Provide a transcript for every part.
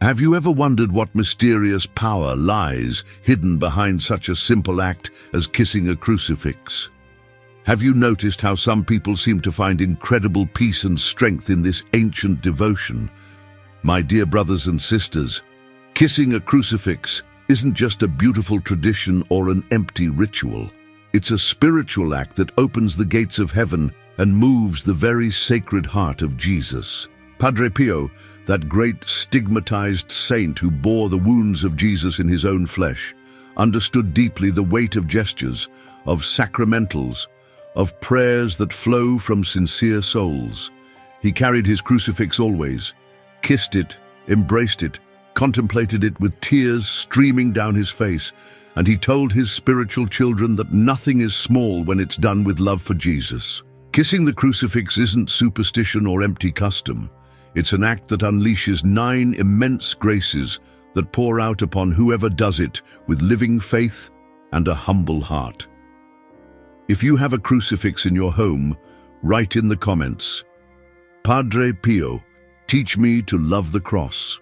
Have you ever wondered what mysterious power lies hidden behind such a simple act as kissing a crucifix? Have you noticed how some people seem to find incredible peace and strength in this ancient devotion? My dear brothers and sisters, kissing a crucifix isn't just a beautiful tradition or an empty ritual. It's a spiritual act that opens the gates of heaven and moves the very sacred heart of Jesus. Padre Pio, that great stigmatized saint who bore the wounds of Jesus in his own flesh, understood deeply the weight of gestures, of sacramentals, of prayers that flow from sincere souls. He carried his crucifix always, kissed it, embraced it, contemplated it with tears streaming down his face, and he told his spiritual children that nothing is small when it's done with love for Jesus. Kissing the crucifix isn't superstition or empty custom. It's an act that unleashes 9 immense graces that pour out upon whoever does it with living faith and a humble heart. If you have a crucifix in your home, write in the comments, "Padre Pio, teach me to love the cross."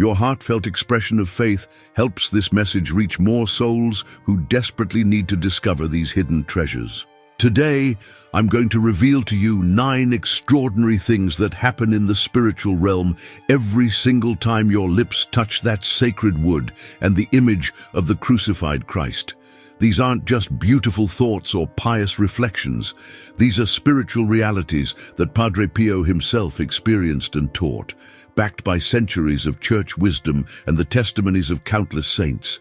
Your heartfelt expression of faith helps this message reach more souls who desperately need to discover these hidden treasures. Today, I'm going to reveal to you 9 extraordinary things that happen in the spiritual realm every single time your lips touch that sacred wood and the image of the crucified Christ. These aren't just beautiful thoughts or pious reflections. These are spiritual realities that Padre Pio himself experienced and taught, backed by centuries of church wisdom and the testimonies of countless saints.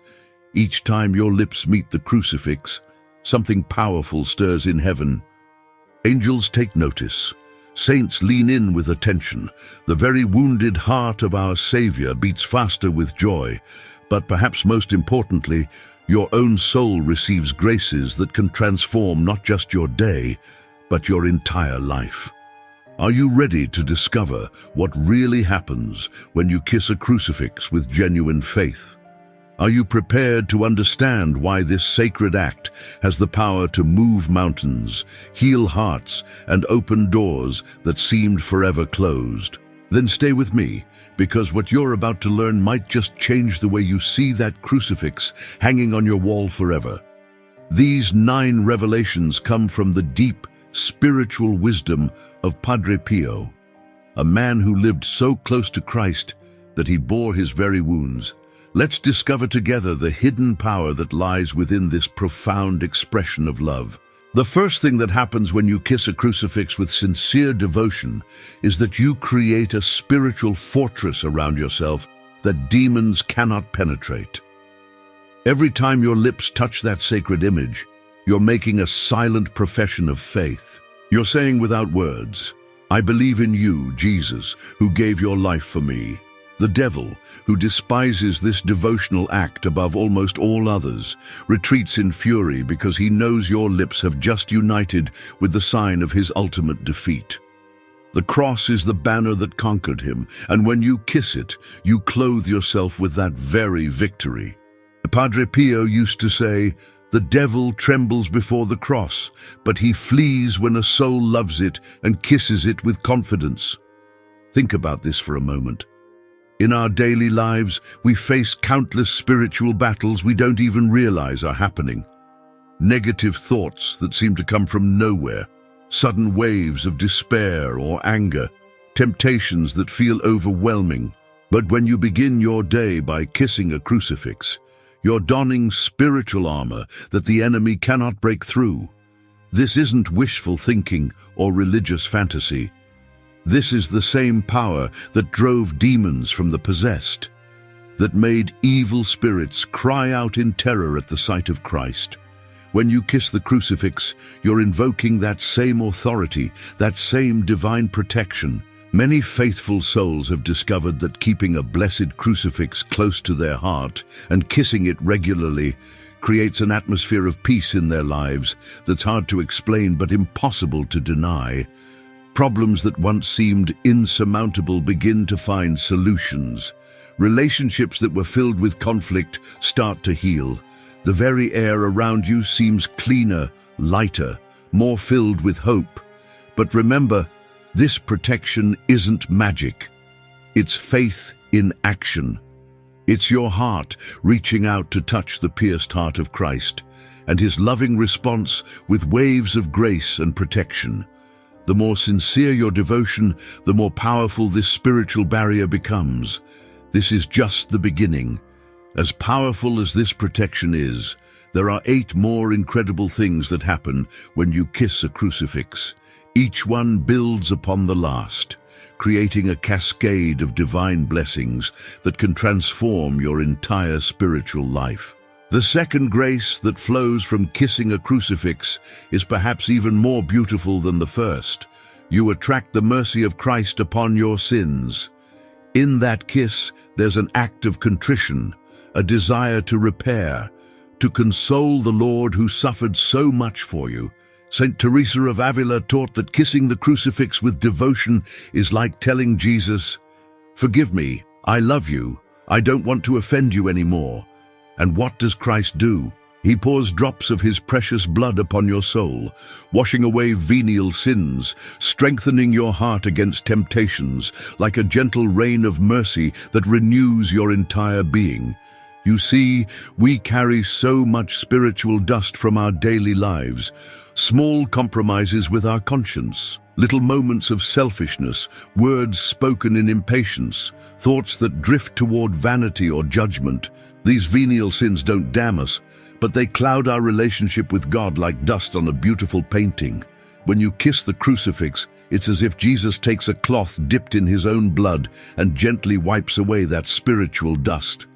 Each time your lips meet the crucifix, something powerful stirs in heaven. Angels take notice. Saints lean in with attention. The very wounded heart of our Savior beats faster with joy. But perhaps most importantly, your own soul receives graces that can transform not just your day, but your entire life. Are you ready to discover what really happens when you kiss a crucifix with genuine faith? Are you prepared to understand why this sacred act has the power to move mountains, heal hearts, and open doors that seemed forever closed? Then stay with me, because what you're about to learn might just change the way you see that crucifix hanging on your wall forever. These 9 revelations come from the deep spiritual wisdom of Padre Pio, a man who lived so close to Christ that he bore his very wounds. Let's discover together the hidden power that lies within this profound expression of love. The first thing that happens when you kiss a crucifix with sincere devotion is that you create a spiritual fortress around yourself that demons cannot penetrate. Every time your lips touch that sacred image, you're making a silent profession of faith. You're saying without words, "I believe in you, Jesus, who gave your life for me." The devil, who despises this devotional act above almost all others, retreats in fury because he knows your lips have just united with the sign of his ultimate defeat. The cross is the banner that conquered him, and when you kiss it, you clothe yourself with that very victory. Padre Pio used to say, "The devil trembles before the cross, but he flees when a soul loves it and kisses it with confidence." Think about this for a moment. In our daily lives, we face countless spiritual battles we don't even realize are happening. Negative thoughts that seem to come from nowhere, sudden waves of despair or anger, temptations that feel overwhelming. But when you begin your day by kissing a crucifix, you're donning spiritual armor that the enemy cannot break through. This isn't wishful thinking or religious fantasy. This is the same power that drove demons from the possessed, that made evil spirits cry out in terror at the sight of Christ. When you kiss the crucifix, you're invoking that same authority, that same divine protection. Many faithful souls have discovered that keeping a blessed crucifix close to their heart and kissing it regularly creates an atmosphere of peace in their lives that's hard to explain but impossible to deny. Problems that once seemed insurmountable begin to find solutions. Relationships that were filled with conflict start to heal. The very air around you seems cleaner, lighter, more filled with hope. But remember, this protection isn't magic. It's faith in action. It's your heart reaching out to touch the pierced heart of Christ, and his loving response with waves of grace and protection. The more sincere your devotion, the more powerful this spiritual barrier becomes. This is just the beginning. As powerful as this protection is, there are 8 more incredible things that happen when you kiss a crucifix. Each one builds upon the last, creating a cascade of divine blessings that can transform your entire spiritual life. The second grace that flows from kissing a crucifix is perhaps even more beautiful than the first. You attract the mercy of Christ upon your sins. In that kiss, there's an act of contrition, a desire to repair, to console the Lord who suffered so much for you. Saint Teresa of Avila taught that kissing the crucifix with devotion is like telling Jesus, "Forgive me, I love you, I don't want to offend you anymore." And what does Christ do? He pours drops of his precious blood upon your soul, washing away venial sins, strengthening your heart against temptations, like a gentle rain of mercy that renews your entire being. You see, we carry so much spiritual dust from our daily lives, small compromises with our conscience, little moments of selfishness, words spoken in impatience, thoughts that drift toward vanity or judgment. These venial sins don't damn us, but they cloud our relationship with God like dust on a beautiful painting. When you kiss the crucifix, it's as if Jesus takes a cloth dipped in his own blood and gently wipes away that spiritual dust.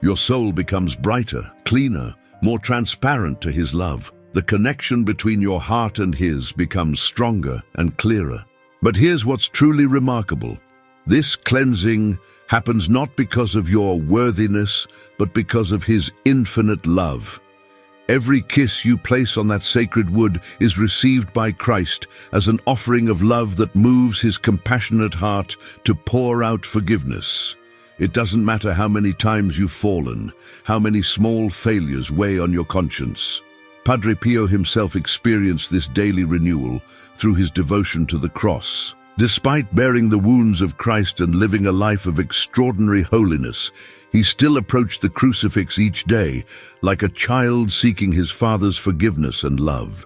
Your soul becomes brighter, cleaner, more transparent to his love. The connection between your heart and his becomes stronger and clearer. But here's what's truly remarkable. This cleansing happens not because of your worthiness, but because of his infinite love. Every kiss you place on that sacred wood is received by Christ as an offering of love that moves his compassionate heart to pour out forgiveness. It doesn't matter how many times you've fallen, how many small failures weigh on your conscience. Padre Pio himself experienced this daily renewal through his devotion to the cross. Despite bearing the wounds of Christ and living a life of extraordinary holiness, he still approached the crucifix each day like a child seeking his Father's forgiveness and love.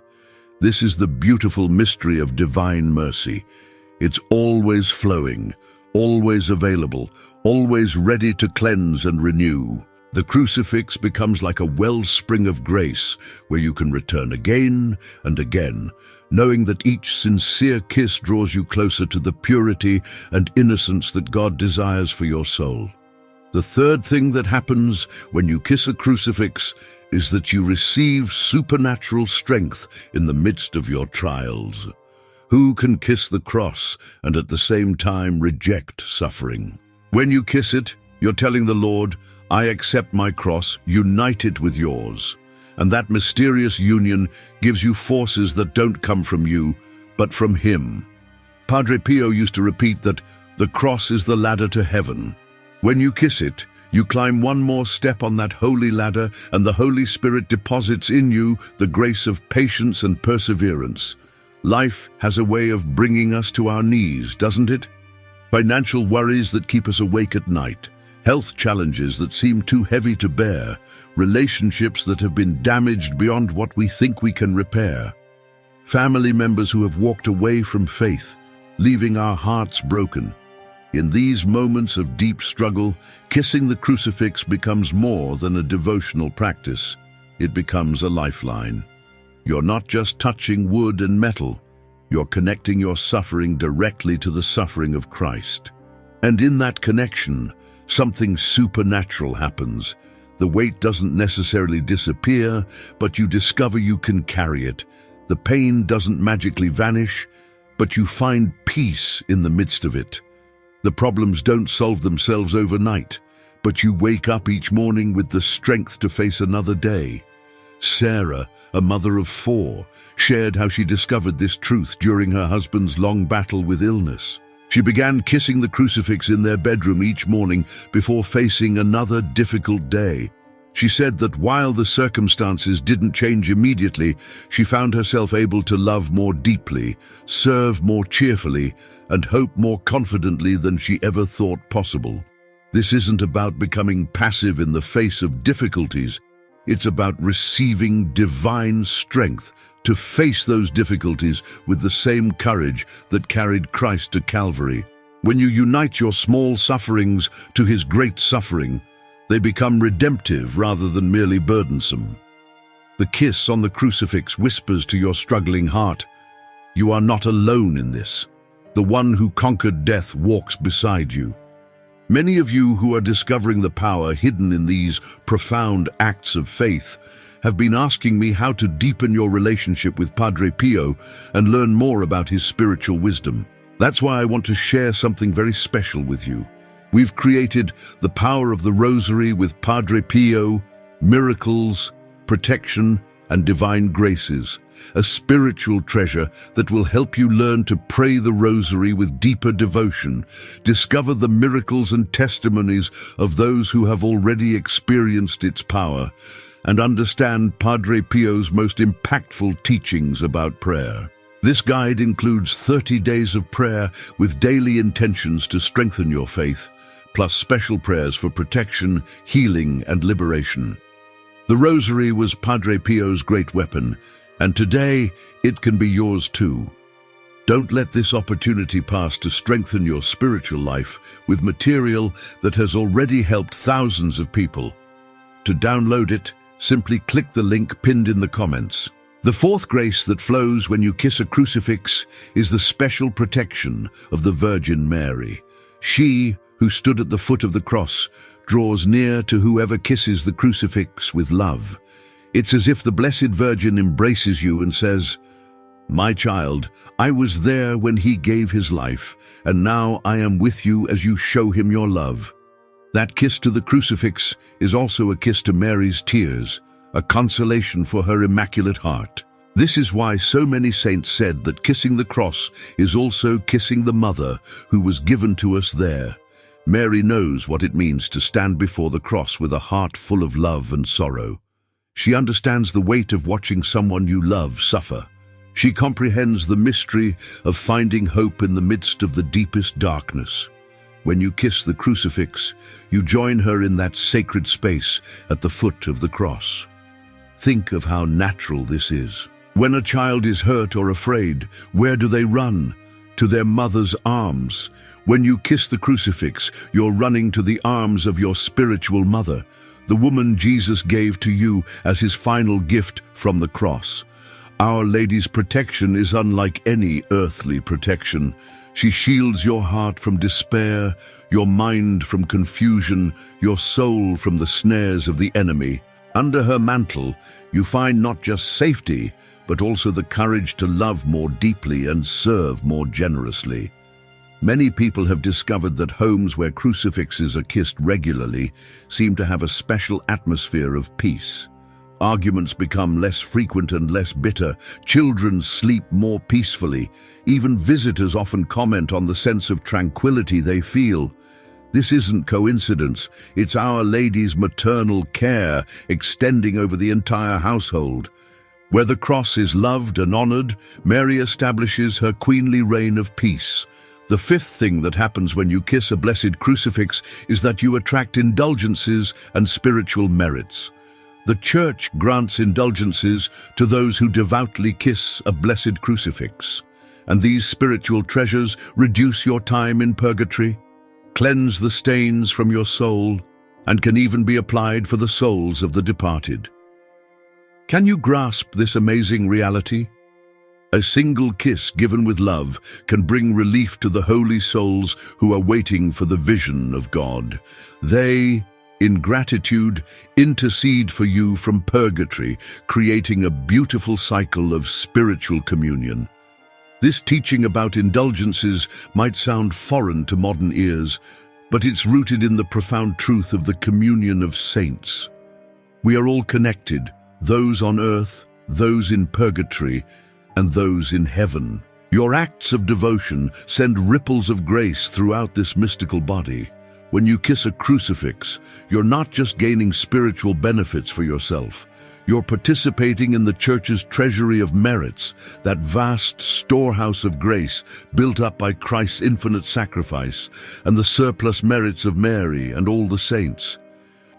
This is the beautiful mystery of divine mercy. It's always flowing, always available, always ready to cleanse and renew. The crucifix becomes like a wellspring of grace where you can return again and again, knowing that each sincere kiss draws you closer to the purity and innocence that God desires for your soul. The third thing that happens when you kiss a crucifix is that you receive supernatural strength in the midst of your trials. Who can kiss the cross and at the same time reject suffering? When you kiss it, you're telling the Lord, "I accept my cross, unite it with yours." And that mysterious union gives you forces that don't come from you, but from him. Padre Pio used to repeat that the cross is the ladder to heaven. When you kiss it, you climb one more step on that holy ladder, and the Holy Spirit deposits in you the grace of patience and perseverance. Life has a way of bringing us to our knees, doesn't it? Financial worries that keep us awake at night, health challenges that seem too heavy to bear, relationships that have been damaged beyond what we think we can repair, family members who have walked away from faith, leaving our hearts broken. In these moments of deep struggle, kissing the crucifix becomes more than a devotional practice. It becomes a lifeline. You're not just touching wood and metal, you're connecting your suffering directly to the suffering of Christ. And in that connection, something supernatural happens. The weight doesn't necessarily disappear, but you discover you can carry it. The pain doesn't magically vanish, but you find peace in the midst of it. The problems don't solve themselves overnight, but you wake up each morning with the strength to face another day. Sarah, a mother of 4, shared how she discovered this truth during her husband's long battle with illness. She began kissing the crucifix in their bedroom each morning before facing another difficult day. She said that while the circumstances didn't change immediately, she found herself able to love more deeply, serve more cheerfully, and hope more confidently than she ever thought possible. This isn't about becoming passive in the face of difficulties. It's about receiving divine strength to face those difficulties with the same courage that carried Christ to Calvary. When you unite your small sufferings to his great suffering, they become redemptive rather than merely burdensome. The kiss on the crucifix whispers to your struggling heart, "You are not alone in this. The one who conquered death walks beside you." Many of you who are discovering the power hidden in these profound acts of faith have been asking me how to deepen your relationship with Padre Pio and learn more about his spiritual wisdom. That's why I want to share something very special with you. We've created The Power of the Rosary with Padre Pio, Miracles, Protection, and Divine Graces, a spiritual treasure that will help you learn to pray the Rosary with deeper devotion, discover the miracles and testimonies of those who have already experienced its power, and understand Padre Pio's most impactful teachings about prayer. This guide includes 30 days of prayer with daily intentions to strengthen your faith, plus special prayers for protection, healing, and liberation. The Rosary was Padre Pio's great weapon, and today it can be yours too. Don't let this opportunity pass to strengthen your spiritual life with material that has already helped thousands of people. To download it, simply click the link pinned in the comments. The fourth grace that flows when you kiss a crucifix is the special protection of the Virgin Mary. She, who stood at the foot of the cross, draws near to whoever kisses the crucifix with love. It's as if the Blessed Virgin embraces you and says, "My child, I was there when he gave his life, and now I am with you as you show him your love." That kiss to the crucifix is also a kiss to Mary's tears, a consolation for her immaculate heart. This is why so many saints said that kissing the cross is also kissing the mother who was given to us there. Mary knows what it means to stand before the cross with a heart full of love and sorrow. She understands the weight of watching someone you love suffer. She comprehends the mystery of finding hope in the midst of the deepest darkness. When you kiss the crucifix, you join her in that sacred space at the foot of the cross. Think of how natural this is. When a child is hurt or afraid, where do they run? To their mother's arms. When you kiss the crucifix, you're running to the arms of your spiritual mother, the woman Jesus gave to you as his final gift from the cross. Our Lady's protection is unlike any earthly protection. She shields your heart from despair, your mind from confusion, your soul from the snares of the enemy. Under her mantle, you find not just safety, but also the courage to love more deeply and serve more generously. Many people have discovered that homes where crucifixes are kissed regularly seem to have a special atmosphere of peace. Arguments become less frequent and less bitter. Children sleep more peacefully. Even visitors often comment on the sense of tranquility they feel. This isn't coincidence. It's Our Lady's maternal care extending over the entire household. Where the cross is loved and honored, Mary establishes her queenly reign of peace. The fifth thing that happens when you kiss a blessed crucifix is that you attract indulgences and spiritual merits. The Church grants indulgences to those who devoutly kiss a blessed crucifix. And these spiritual treasures reduce your time in purgatory, cleanse the stains from your soul, and can even be applied for the souls of the departed. Can you grasp this amazing reality? A single kiss given with love can bring relief to the holy souls who are waiting for the vision of God. They, in gratitude, intercede for you from purgatory, creating a beautiful cycle of spiritual communion. This teaching about indulgences might sound foreign to modern ears, but it's rooted in the profound truth of the communion of saints. We are all connected, those on earth, those in purgatory, and those in heaven. Your acts of devotion send ripples of grace throughout this mystical body. When you kiss a crucifix, you're not just gaining spiritual benefits for yourself. You're participating in the Church's treasury of merits, that vast storehouse of grace built up by Christ's infinite sacrifice and the surplus merits of Mary and all the saints.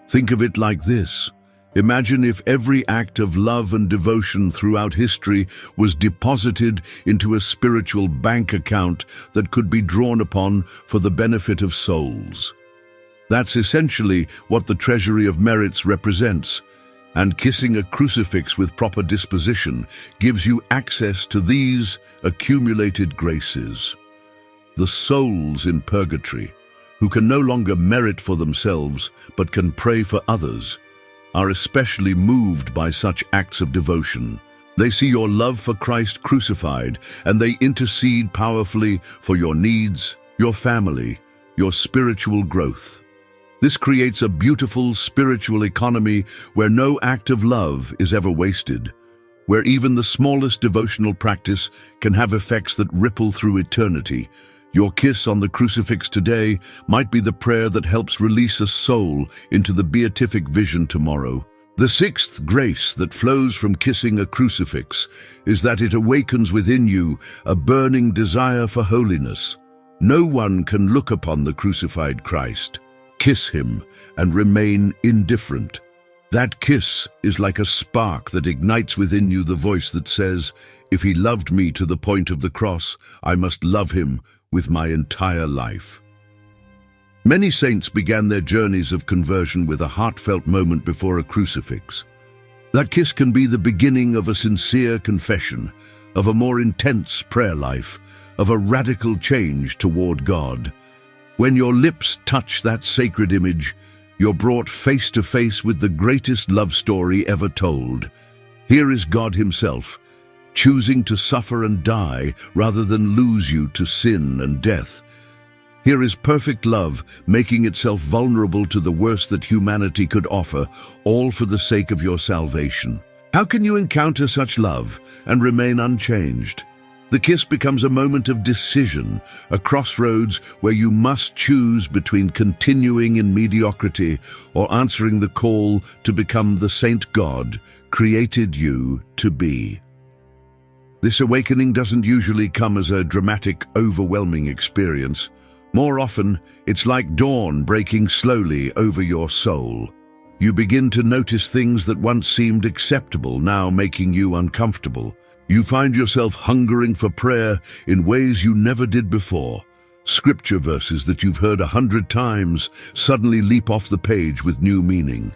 Think of it like this. Imagine if every act of love and devotion throughout history was deposited into a spiritual bank account that could be drawn upon for the benefit of souls. That's essentially what the treasury of merits represents, and kissing a crucifix with proper disposition gives you access to these accumulated graces. The souls in purgatory, who can no longer merit for themselves but can pray for others, are especially moved by such acts of devotion. They see your love for Christ crucified, and they intercede powerfully for your needs, your family, your spiritual growth. This creates a beautiful spiritual economy where no act of love is ever wasted, where even the smallest devotional practice can have effects that ripple through eternity. Your kiss on the crucifix today might be the prayer that helps release a soul into the beatific vision tomorrow. The sixth grace that flows from kissing a crucifix is that it awakens within you a burning desire for holiness. No one can look upon the crucified Christ, kiss him, and remain indifferent. That kiss is like a spark that ignites within you the voice that says, "If he loved me to the point of the cross, I must love him with my entire life." Many saints began their journeys of conversion with a heartfelt moment before a crucifix. That kiss can be the beginning of a sincere confession, of a more intense prayer life, of a radical change toward God. When your lips touch that sacred image, you're brought face to face with the greatest love story ever told. Here is God himself, choosing to suffer and die rather than lose you to sin and death. Here is perfect love, making itself vulnerable to the worst that humanity could offer, all for the sake of your salvation. How can you encounter such love and remain unchanged? The kiss becomes a moment of decision, a crossroads where you must choose between continuing in mediocrity or answering the call to become the saint God created you to be. This awakening doesn't usually come as a dramatic, overwhelming experience. More often, it's like dawn breaking slowly over your soul. You begin to notice things that once seemed acceptable, now making you uncomfortable. You find yourself hungering for prayer in ways you never did before. Scripture verses that you've heard 100 times suddenly leap off the page with new meaning.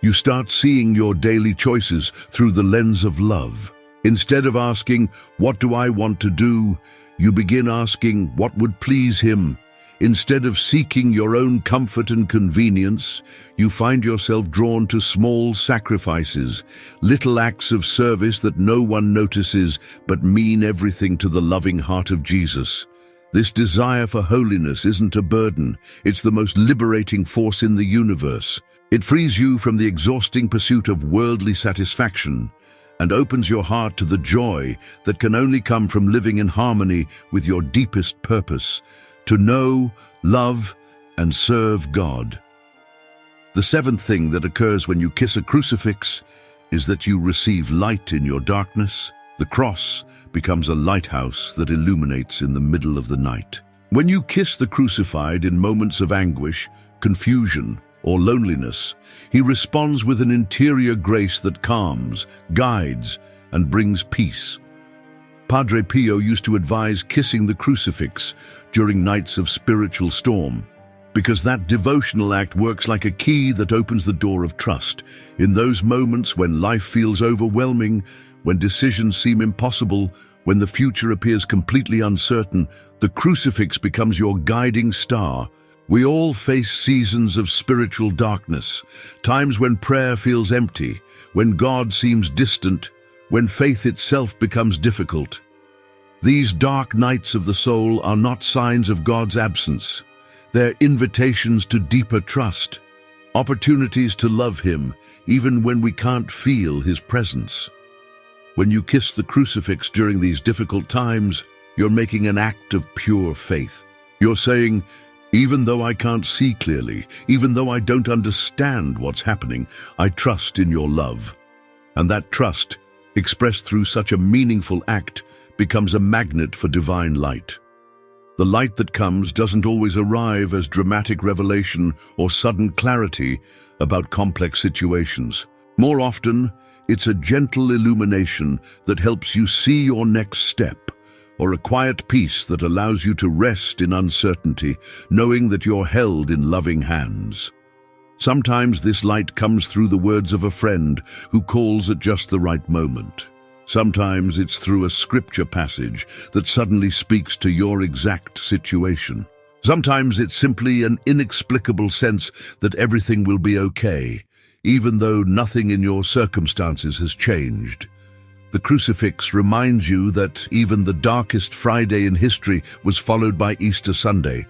You start seeing your daily choices through the lens of love. Instead of asking, "What do I want to do?" you begin asking, "What would please him?" Instead of seeking your own comfort and convenience, you find yourself drawn to small sacrifices, little acts of service that no one notices but mean everything to the loving heart of Jesus. This desire for holiness isn't a burden, it's the most liberating force in the universe. It frees you from the exhausting pursuit of worldly satisfaction and opens your heart to the joy that can only come from living in harmony with your deepest purpose, to know, love, and serve God. The seventh thing that occurs when you kiss a crucifix is that you receive light in your darkness. The cross becomes a lighthouse that illuminates in the middle of the night. When you kiss the crucified in moments of anguish, confusion, or loneliness, he responds with an interior grace that calms, guides, and brings peace. Padre Pio used to advise kissing the crucifix during nights of spiritual storm, because that devotional act works like a key that opens the door of trust. In those moments when life feels overwhelming, when decisions seem impossible, when the future appears completely uncertain, the crucifix becomes your guiding star. We all face seasons of spiritual darkness, times when prayer feels empty, when God seems distant, when faith itself becomes difficult. These dark nights of the soul are not signs of God's absence. They're invitations to deeper trust, opportunities to love Him, even when we can't feel His presence. When you kiss the crucifix during these difficult times, you're making an act of pure faith. You're saying, "Even though I can't see clearly, even though I don't understand what's happening, I trust in your love." And that trust, expressed through such a meaningful act, becomes a magnet for divine light. The light that comes doesn't always arrive as dramatic revelation or sudden clarity about complex situations. More often, it's a gentle illumination that helps you see your next step, or a quiet peace that allows you to rest in uncertainty, knowing that you're held in loving hands. Sometimes this light comes through the words of a friend who calls at just the right moment. Sometimes it's through a scripture passage that suddenly speaks to your exact situation. Sometimes it's simply an inexplicable sense that everything will be okay, even though nothing in your circumstances has changed. The crucifix reminds you that even the darkest Friday in history was followed by Easter Sunday.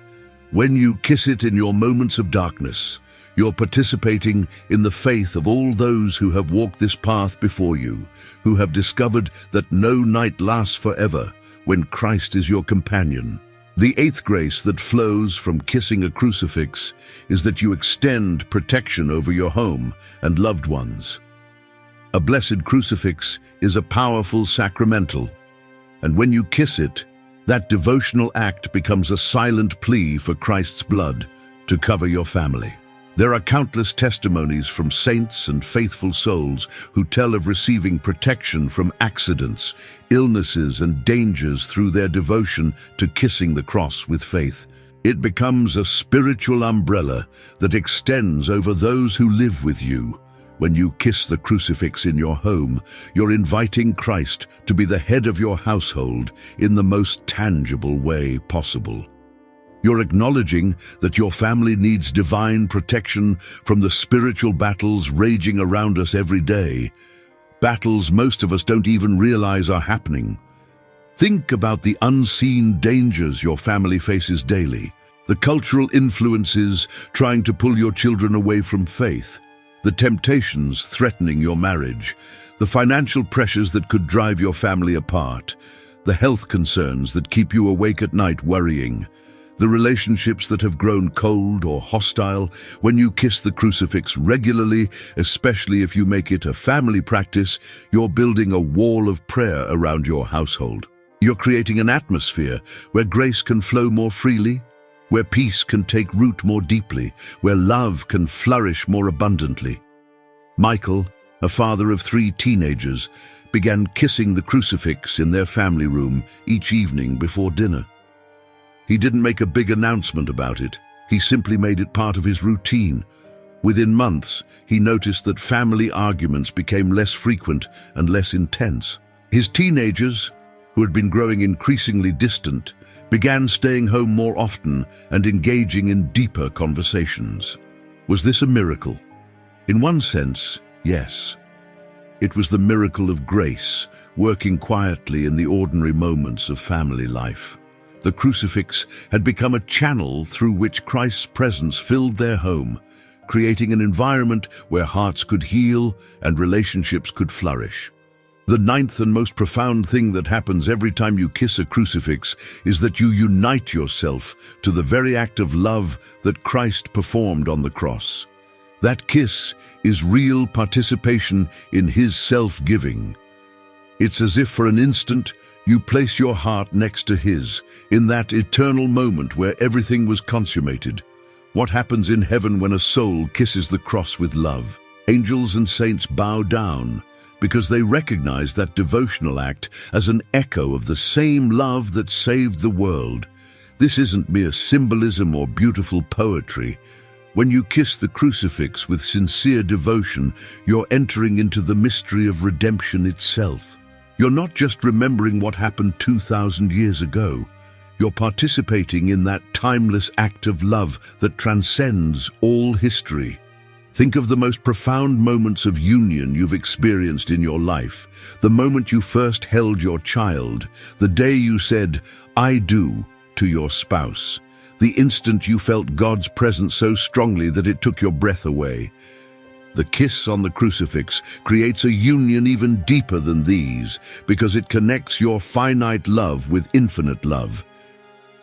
When you kiss it in your moments of darkness, you're participating in the faith of all those who have walked this path before you, who have discovered that no night lasts forever when Christ is your companion. The eighth grace that flows from kissing a crucifix is that you extend protection over your home and loved ones. A blessed crucifix is a powerful sacramental, and when you kiss it, that devotional act becomes a silent plea for Christ's blood to cover your family. There are countless testimonies from saints and faithful souls who tell of receiving protection from accidents, illnesses, and dangers through their devotion to kissing the cross with faith. It becomes a spiritual umbrella that extends over those who live with you. When you kiss the crucifix in your home, you're inviting Christ to be the head of your household in the most tangible way possible. You're acknowledging that your family needs divine protection from the spiritual battles raging around us every day, battles most of us don't even realize are happening. Think about the unseen dangers your family faces daily, the cultural influences trying to pull your children away from faith, the temptations threatening your marriage, the financial pressures that could drive your family apart, the health concerns that keep you awake at night worrying, the relationships that have grown cold or hostile. When you kiss the crucifix regularly, especially if you make it a family practice, you're building a wall of prayer around your household. You're creating an atmosphere where grace can flow more freely, where peace can take root more deeply, where love can flourish more abundantly. Michael, a father of 3 teenagers, began kissing the crucifix in their family room each evening before dinner. He didn't make a big announcement about it. He simply made it part of his routine. Within months, he noticed that family arguments became less frequent and less intense. His teenagers, who had been growing increasingly distant, began staying home more often and engaging in deeper conversations. Was this a miracle? In one sense, yes. It was the miracle of grace, working quietly in the ordinary moments of family life. The crucifix had become a channel through which Christ's presence filled their home, creating an environment where hearts could heal and relationships could flourish. The ninth and most profound thing that happens every time you kiss a crucifix is that you unite yourself to the very act of love that Christ performed on the cross. That kiss is real participation in his self-giving. It's as if for an instant you place your heart next to his, in that eternal moment where everything was consummated. What happens in heaven when a soul kisses the cross with love? Angels and saints bow down because they recognize that devotional act as an echo of the same love that saved the world. This isn't mere symbolism or beautiful poetry. When you kiss the crucifix with sincere devotion, you're entering into the mystery of redemption itself. You're not just remembering what happened 2,000 years ago. You're participating in that timeless act of love that transcends all history. Think of the most profound moments of union you've experienced in your life. The moment you first held your child, the day you said, "I do," to your spouse. The instant you felt God's presence so strongly that it took your breath away. The kiss on the crucifix creates a union even deeper than these, because it connects your finite love with infinite love.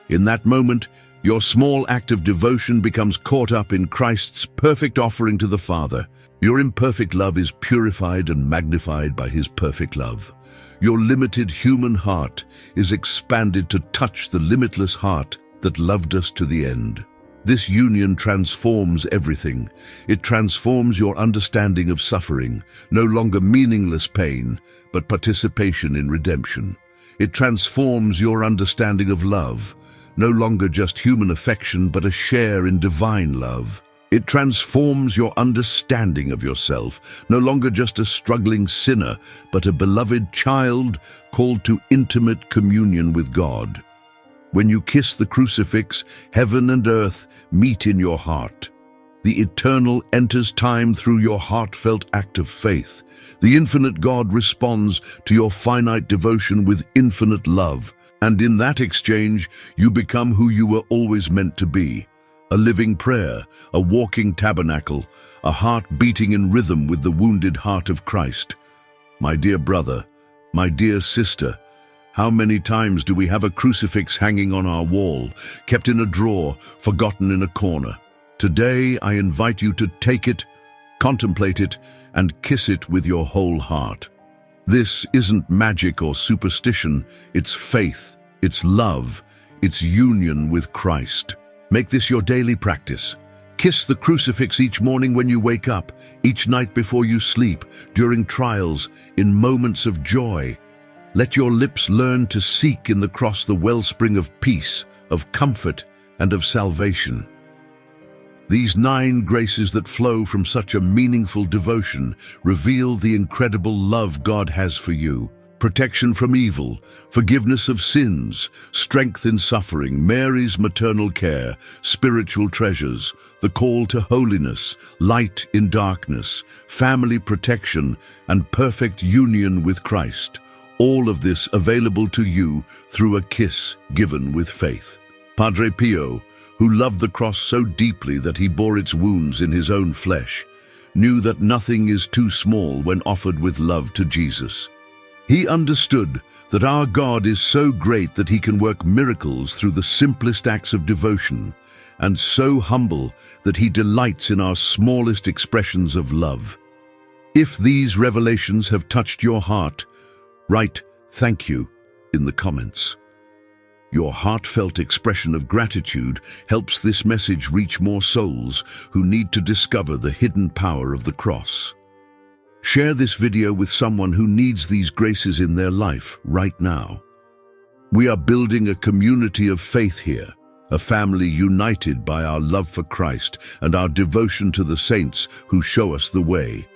In that moment, Your small act of devotion becomes caught up in Christ's perfect offering to the Father. Your imperfect love is purified and magnified by his perfect love. Your limited human heart is expanded to touch the limitless heart that loved us to the end. This union transforms everything. It transforms your understanding of suffering, no longer meaningless pain, but participation in redemption. It transforms your understanding of love, no longer just human affection, but a share in divine love. It transforms your understanding of yourself, no longer just a struggling sinner, but a beloved child called to intimate communion with God. When you kiss the crucifix, heaven and earth meet in your heart. The eternal enters time through your heartfelt act of faith. The infinite God responds to your finite devotion with infinite love. And in that exchange, you become who you were always meant to be. A living prayer, a walking tabernacle, a heart beating in rhythm with the wounded heart of Christ. My dear brother, my dear sister, how many times do we have a crucifix hanging on our wall, kept in a drawer, forgotten in a corner? Today, I invite you to take it, contemplate it, and kiss it with your whole heart. This isn't magic or superstition, it's faith, it's love, it's union with Christ. Make this your daily practice. Kiss the crucifix each morning when you wake up, each night before you sleep, during trials, in moments of joy. Let your lips learn to seek in the cross the wellspring of peace, of comfort, and of salvation. These 9 graces that flow from such a meaningful devotion reveal the incredible love God has for you. Protection from evil, forgiveness of sins, strength in suffering, Mary's maternal care, spiritual treasures, the call to holiness, light in darkness, family protection, and perfect union with Christ. All of this available to you through a kiss given with faith. Padre Pio, who loved the cross so deeply that he bore its wounds in his own flesh, knew that nothing is too small when offered with love to Jesus. He understood that our God is so great that he can work miracles through the simplest acts of devotion, and so humble that he delights in our smallest expressions of love. If these revelations have touched your heart, write "Thank you" in the comments. Your heartfelt expression of gratitude helps this message reach more souls who need to discover the hidden power of the cross. Share this video with someone who needs these graces in their life right now. We are building a community of faith here, a family united by our love for Christ and our devotion to the saints who show us the way.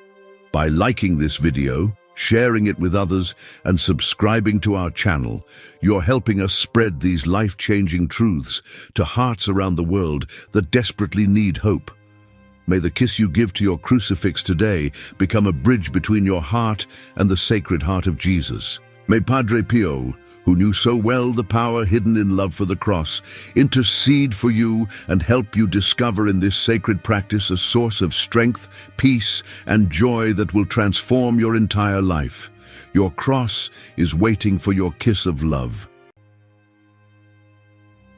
By liking this video, sharing it with others, and subscribing to our channel, you're helping us spread these life-changing truths to hearts around the world that desperately need hope. May the kiss you give to your crucifix today become a bridge between your heart and the Sacred Heart of Jesus. May Padre Pio, who knew so well the power hidden in love for the cross, intercede for you and help you discover in this sacred practice a source of strength, peace, and joy that will transform your entire life. Your cross is waiting for your kiss of love.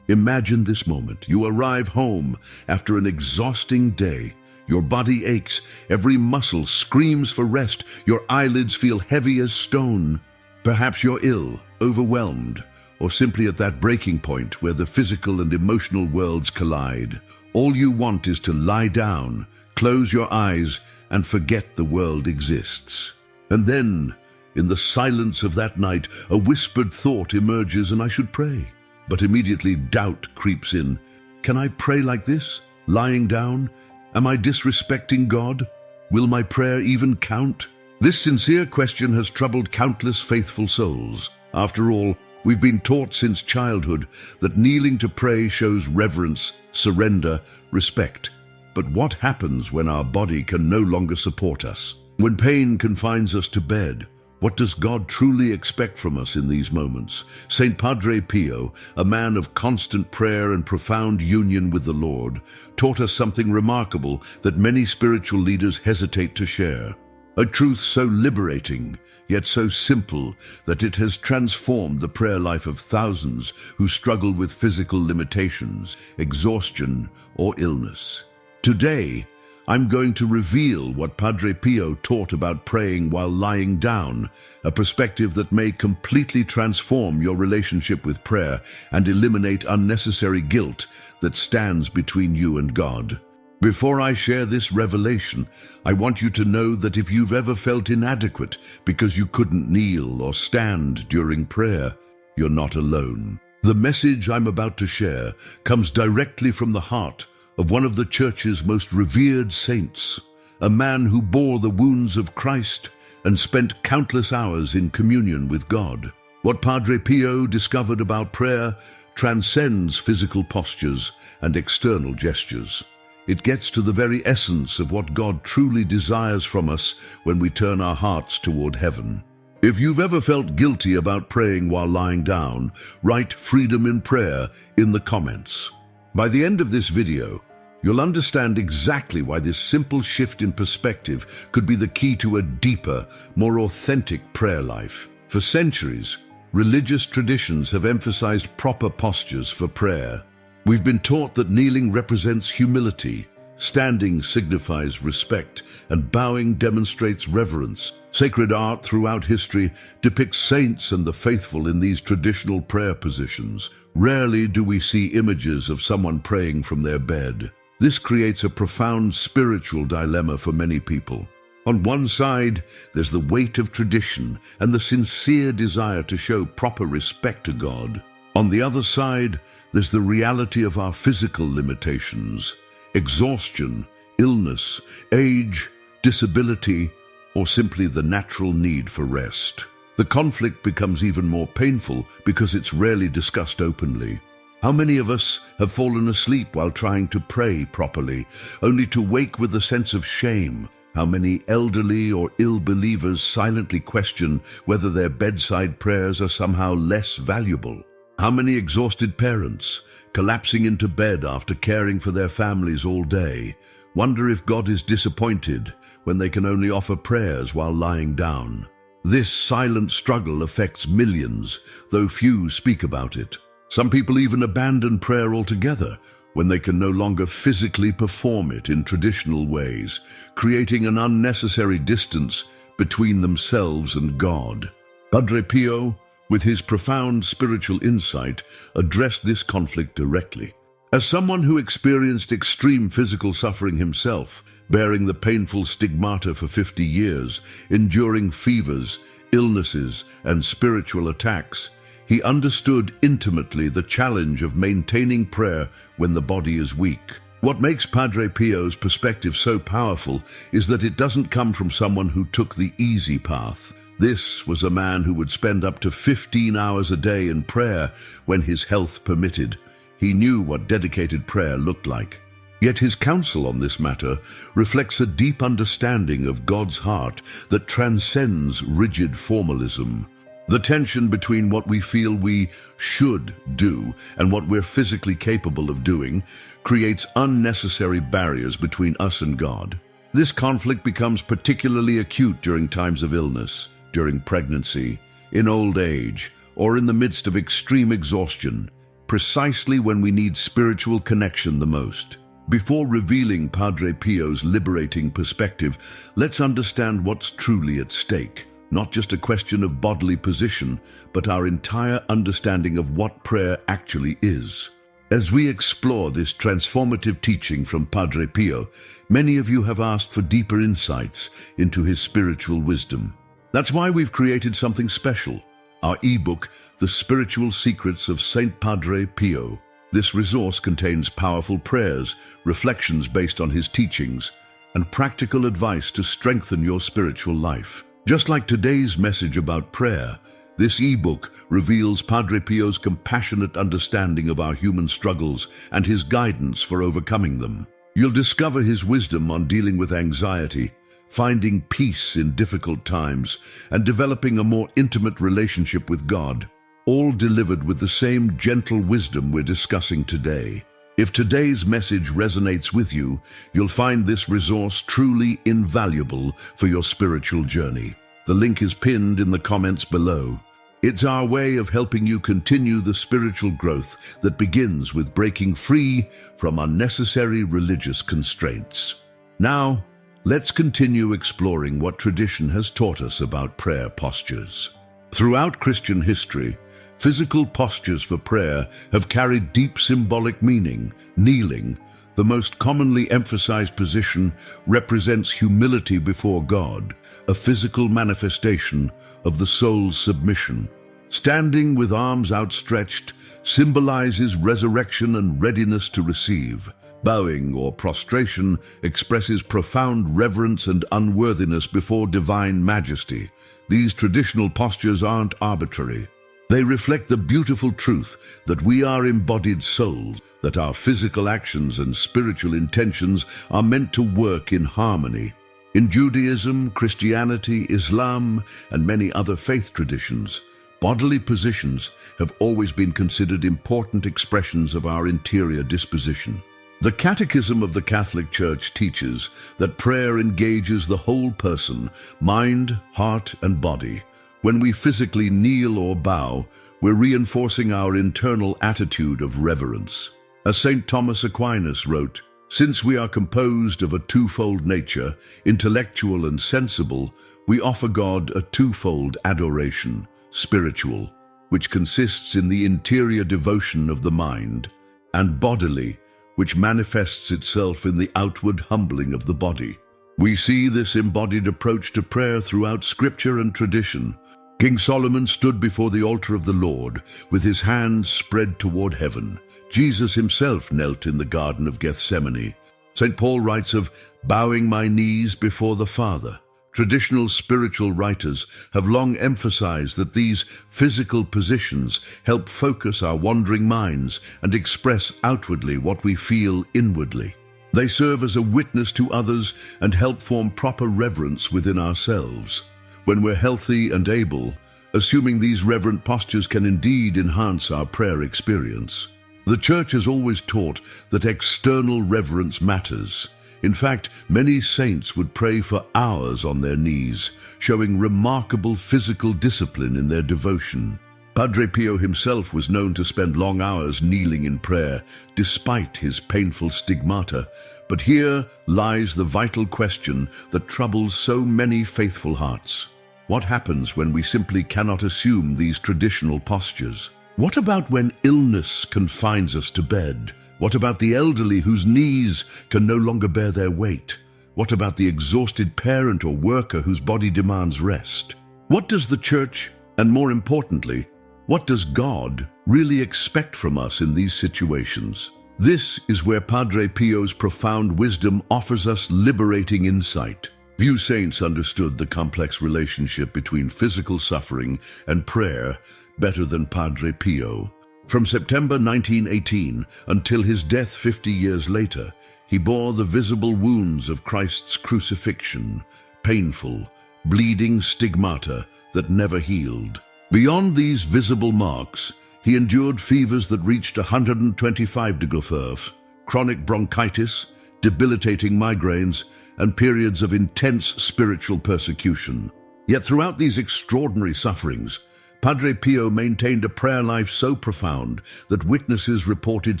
Imagine this moment. You arrive home after an exhausting day. Your body aches, every muscle screams for rest, your eyelids feel heavy as stone. Perhaps you're ill, overwhelmed, or simply at that breaking point where the physical and emotional worlds collide. All you want is to lie down, close your eyes, and forget the world exists. And then, in the silence of that night, a whispered thought emerges, and I should pray. But immediately doubt creeps in. Can I pray like this, lying down? Am I disrespecting God? Will my prayer even count? This sincere question has troubled countless faithful souls. After all, we've been taught since childhood that kneeling to pray shows reverence, surrender, respect. But what happens when our body can no longer support us? When pain confines us to bed? What does God truly expect from us in these moments? Saint Padre Pio, a man of constant prayer and profound union with the Lord, taught us something remarkable that many spiritual leaders hesitate to share. A truth so liberating, yet so simple, that it has transformed the prayer life of thousands who struggle with physical limitations, exhaustion, or illness. Today, I'm going to reveal what Padre Pio taught about praying while lying down, a perspective that may completely transform your relationship with prayer and eliminate unnecessary guilt that stands between you and God. Before I share this revelation, I want you to know that if you've ever felt inadequate because you couldn't kneel or stand during prayer, you're not alone. The message I'm about to share comes directly from the heart of one of the Church's most revered saints, a man who bore the wounds of Christ and spent countless hours in communion with God. What Padre Pio discovered about prayer transcends physical postures and external gestures. It gets to the very essence of what God truly desires from us when we turn our hearts toward heaven. If you've ever felt guilty about praying while lying down, write "freedom in prayer" in the comments. By the end of this video, you'll understand exactly why this simple shift in perspective could be the key to a deeper, more authentic prayer life. For centuries, religious traditions have emphasized proper postures for prayer. We've been taught that kneeling represents humility, standing signifies respect, and bowing demonstrates reverence. Sacred art throughout history depicts saints and the faithful in these traditional prayer positions. Rarely do we see images of someone praying from their bed. This creates a profound spiritual dilemma for many people. On one side, there's the weight of tradition and the sincere desire to show proper respect to God. On the other side, there's the reality of our physical limitations, exhaustion, illness, age, disability, or simply the natural need for rest. The conflict becomes even more painful because it's rarely discussed openly. How many of us have fallen asleep while trying to pray properly, only to wake with a sense of shame? How many elderly or ill believers silently question whether their bedside prayers are somehow less valuable? How many exhausted parents, collapsing into bed after caring for their families all day, wonder if God is disappointed when they can only offer prayers while lying down? This silent struggle affects millions, though few speak about it. Some people even abandon prayer altogether when they can no longer physically perform it in traditional ways, creating an unnecessary distance between themselves and God. Padre Pio, with his profound spiritual insight, addressed this conflict directly. As someone who experienced extreme physical suffering himself, bearing the painful stigmata for 50 years, enduring fevers, illnesses, and spiritual attacks, he understood intimately the challenge of maintaining prayer when the body is weak. What makes Padre Pio's perspective so powerful is that it doesn't come from someone who took the easy path. This was a man who would spend up to 15 hours a day in prayer when his health permitted. He knew what dedicated prayer looked like. Yet his counsel on this matter reflects a deep understanding of God's heart that transcends rigid formalism. The tension between what we feel we should do and what we're physically capable of doing creates unnecessary barriers between us and God. This conflict becomes particularly acute during times of illness, during pregnancy, in old age, or in the midst of extreme exhaustion, precisely when we need spiritual connection the most. Before revealing Padre Pio's liberating perspective, let's understand what's truly at stake. Not just a question of bodily position, but our entire understanding of what prayer actually is. As we explore this transformative teaching from Padre Pio, many of you have asked for deeper insights into his spiritual wisdom. That's why we've created something special, our ebook, The Spiritual Secrets of Saint Padre Pio. This resource contains powerful prayers, reflections based on his teachings, and practical advice to strengthen your spiritual life. Just like today's message about prayer, this ebook reveals Padre Pio's compassionate understanding of our human struggles and his guidance for overcoming them. You'll discover his wisdom on dealing with anxiety, finding peace in difficult times, and developing a more intimate relationship with God, all delivered with the same gentle wisdom we're discussing today. If today's message resonates with you, you'll find this resource truly invaluable for your spiritual journey. The link is pinned in the comments below. It's our way of helping you continue the spiritual growth that begins with breaking free from unnecessary religious constraints. Now, let's continue exploring what tradition has taught us about prayer postures. Throughout Christian history, physical postures for prayer have carried deep symbolic meaning. Kneeling, the most commonly emphasized position, represents humility before God, a physical manifestation of the soul's submission. Standing with arms outstretched symbolizes resurrection and readiness to receive. Bowing or prostration expresses profound reverence and unworthiness before divine majesty. These traditional postures aren't arbitrary. They reflect the beautiful truth that we are embodied souls, that our physical actions and spiritual intentions are meant to work in harmony. In Judaism, Christianity, Islam, and many other faith traditions, bodily positions have always been considered important expressions of our interior disposition. The Catechism of the Catholic Church teaches that prayer engages the whole person, mind, heart, and body. When we physically kneel or bow, we're reinforcing our internal attitude of reverence. As St. Thomas Aquinas wrote, "Since we are composed of a twofold nature, intellectual and sensible, we offer God a twofold adoration, spiritual, which consists in the interior devotion of the mind, and bodily, which manifests itself in the outward humbling of the body." We see this embodied approach to prayer throughout Scripture and tradition. King Solomon stood before the altar of the Lord with his hands spread toward heaven. Jesus himself knelt in the Garden of Gethsemane. St. Paul writes of bowing my knees before the Father. Traditional spiritual writers have long emphasized that these physical positions help focus our wandering minds and express outwardly what we feel inwardly. They serve as a witness to others and help form proper reverence within ourselves. When we're healthy and able, assuming these reverent postures can indeed enhance our prayer experience. The Church has always taught that external reverence matters. In fact, many saints would pray for hours on their knees, showing remarkable physical discipline in their devotion. Padre Pio himself was known to spend long hours kneeling in prayer, despite his painful stigmata. But here lies the vital question that troubles so many faithful hearts. What happens when we simply cannot assume these traditional postures? What about when illness confines us to bed? What about the elderly whose knees can no longer bear their weight? What about the exhausted parent or worker whose body demands rest? What does the Church, and more importantly, what does God really expect from us in these situations? This is where Padre Pio's profound wisdom offers us liberating insight. Few saints understood the complex relationship between physical suffering and prayer better than Padre Pio. From September 1918 until his death 50 years later, he bore the visible wounds of Christ's crucifixion, painful, bleeding stigmata that never healed. Beyond these visible marks, he endured fevers that reached 125 degrees Celsius, chronic bronchitis, debilitating migraines, and periods of intense spiritual persecution. Yet throughout these extraordinary sufferings, Padre Pio maintained a prayer life so profound that witnesses reported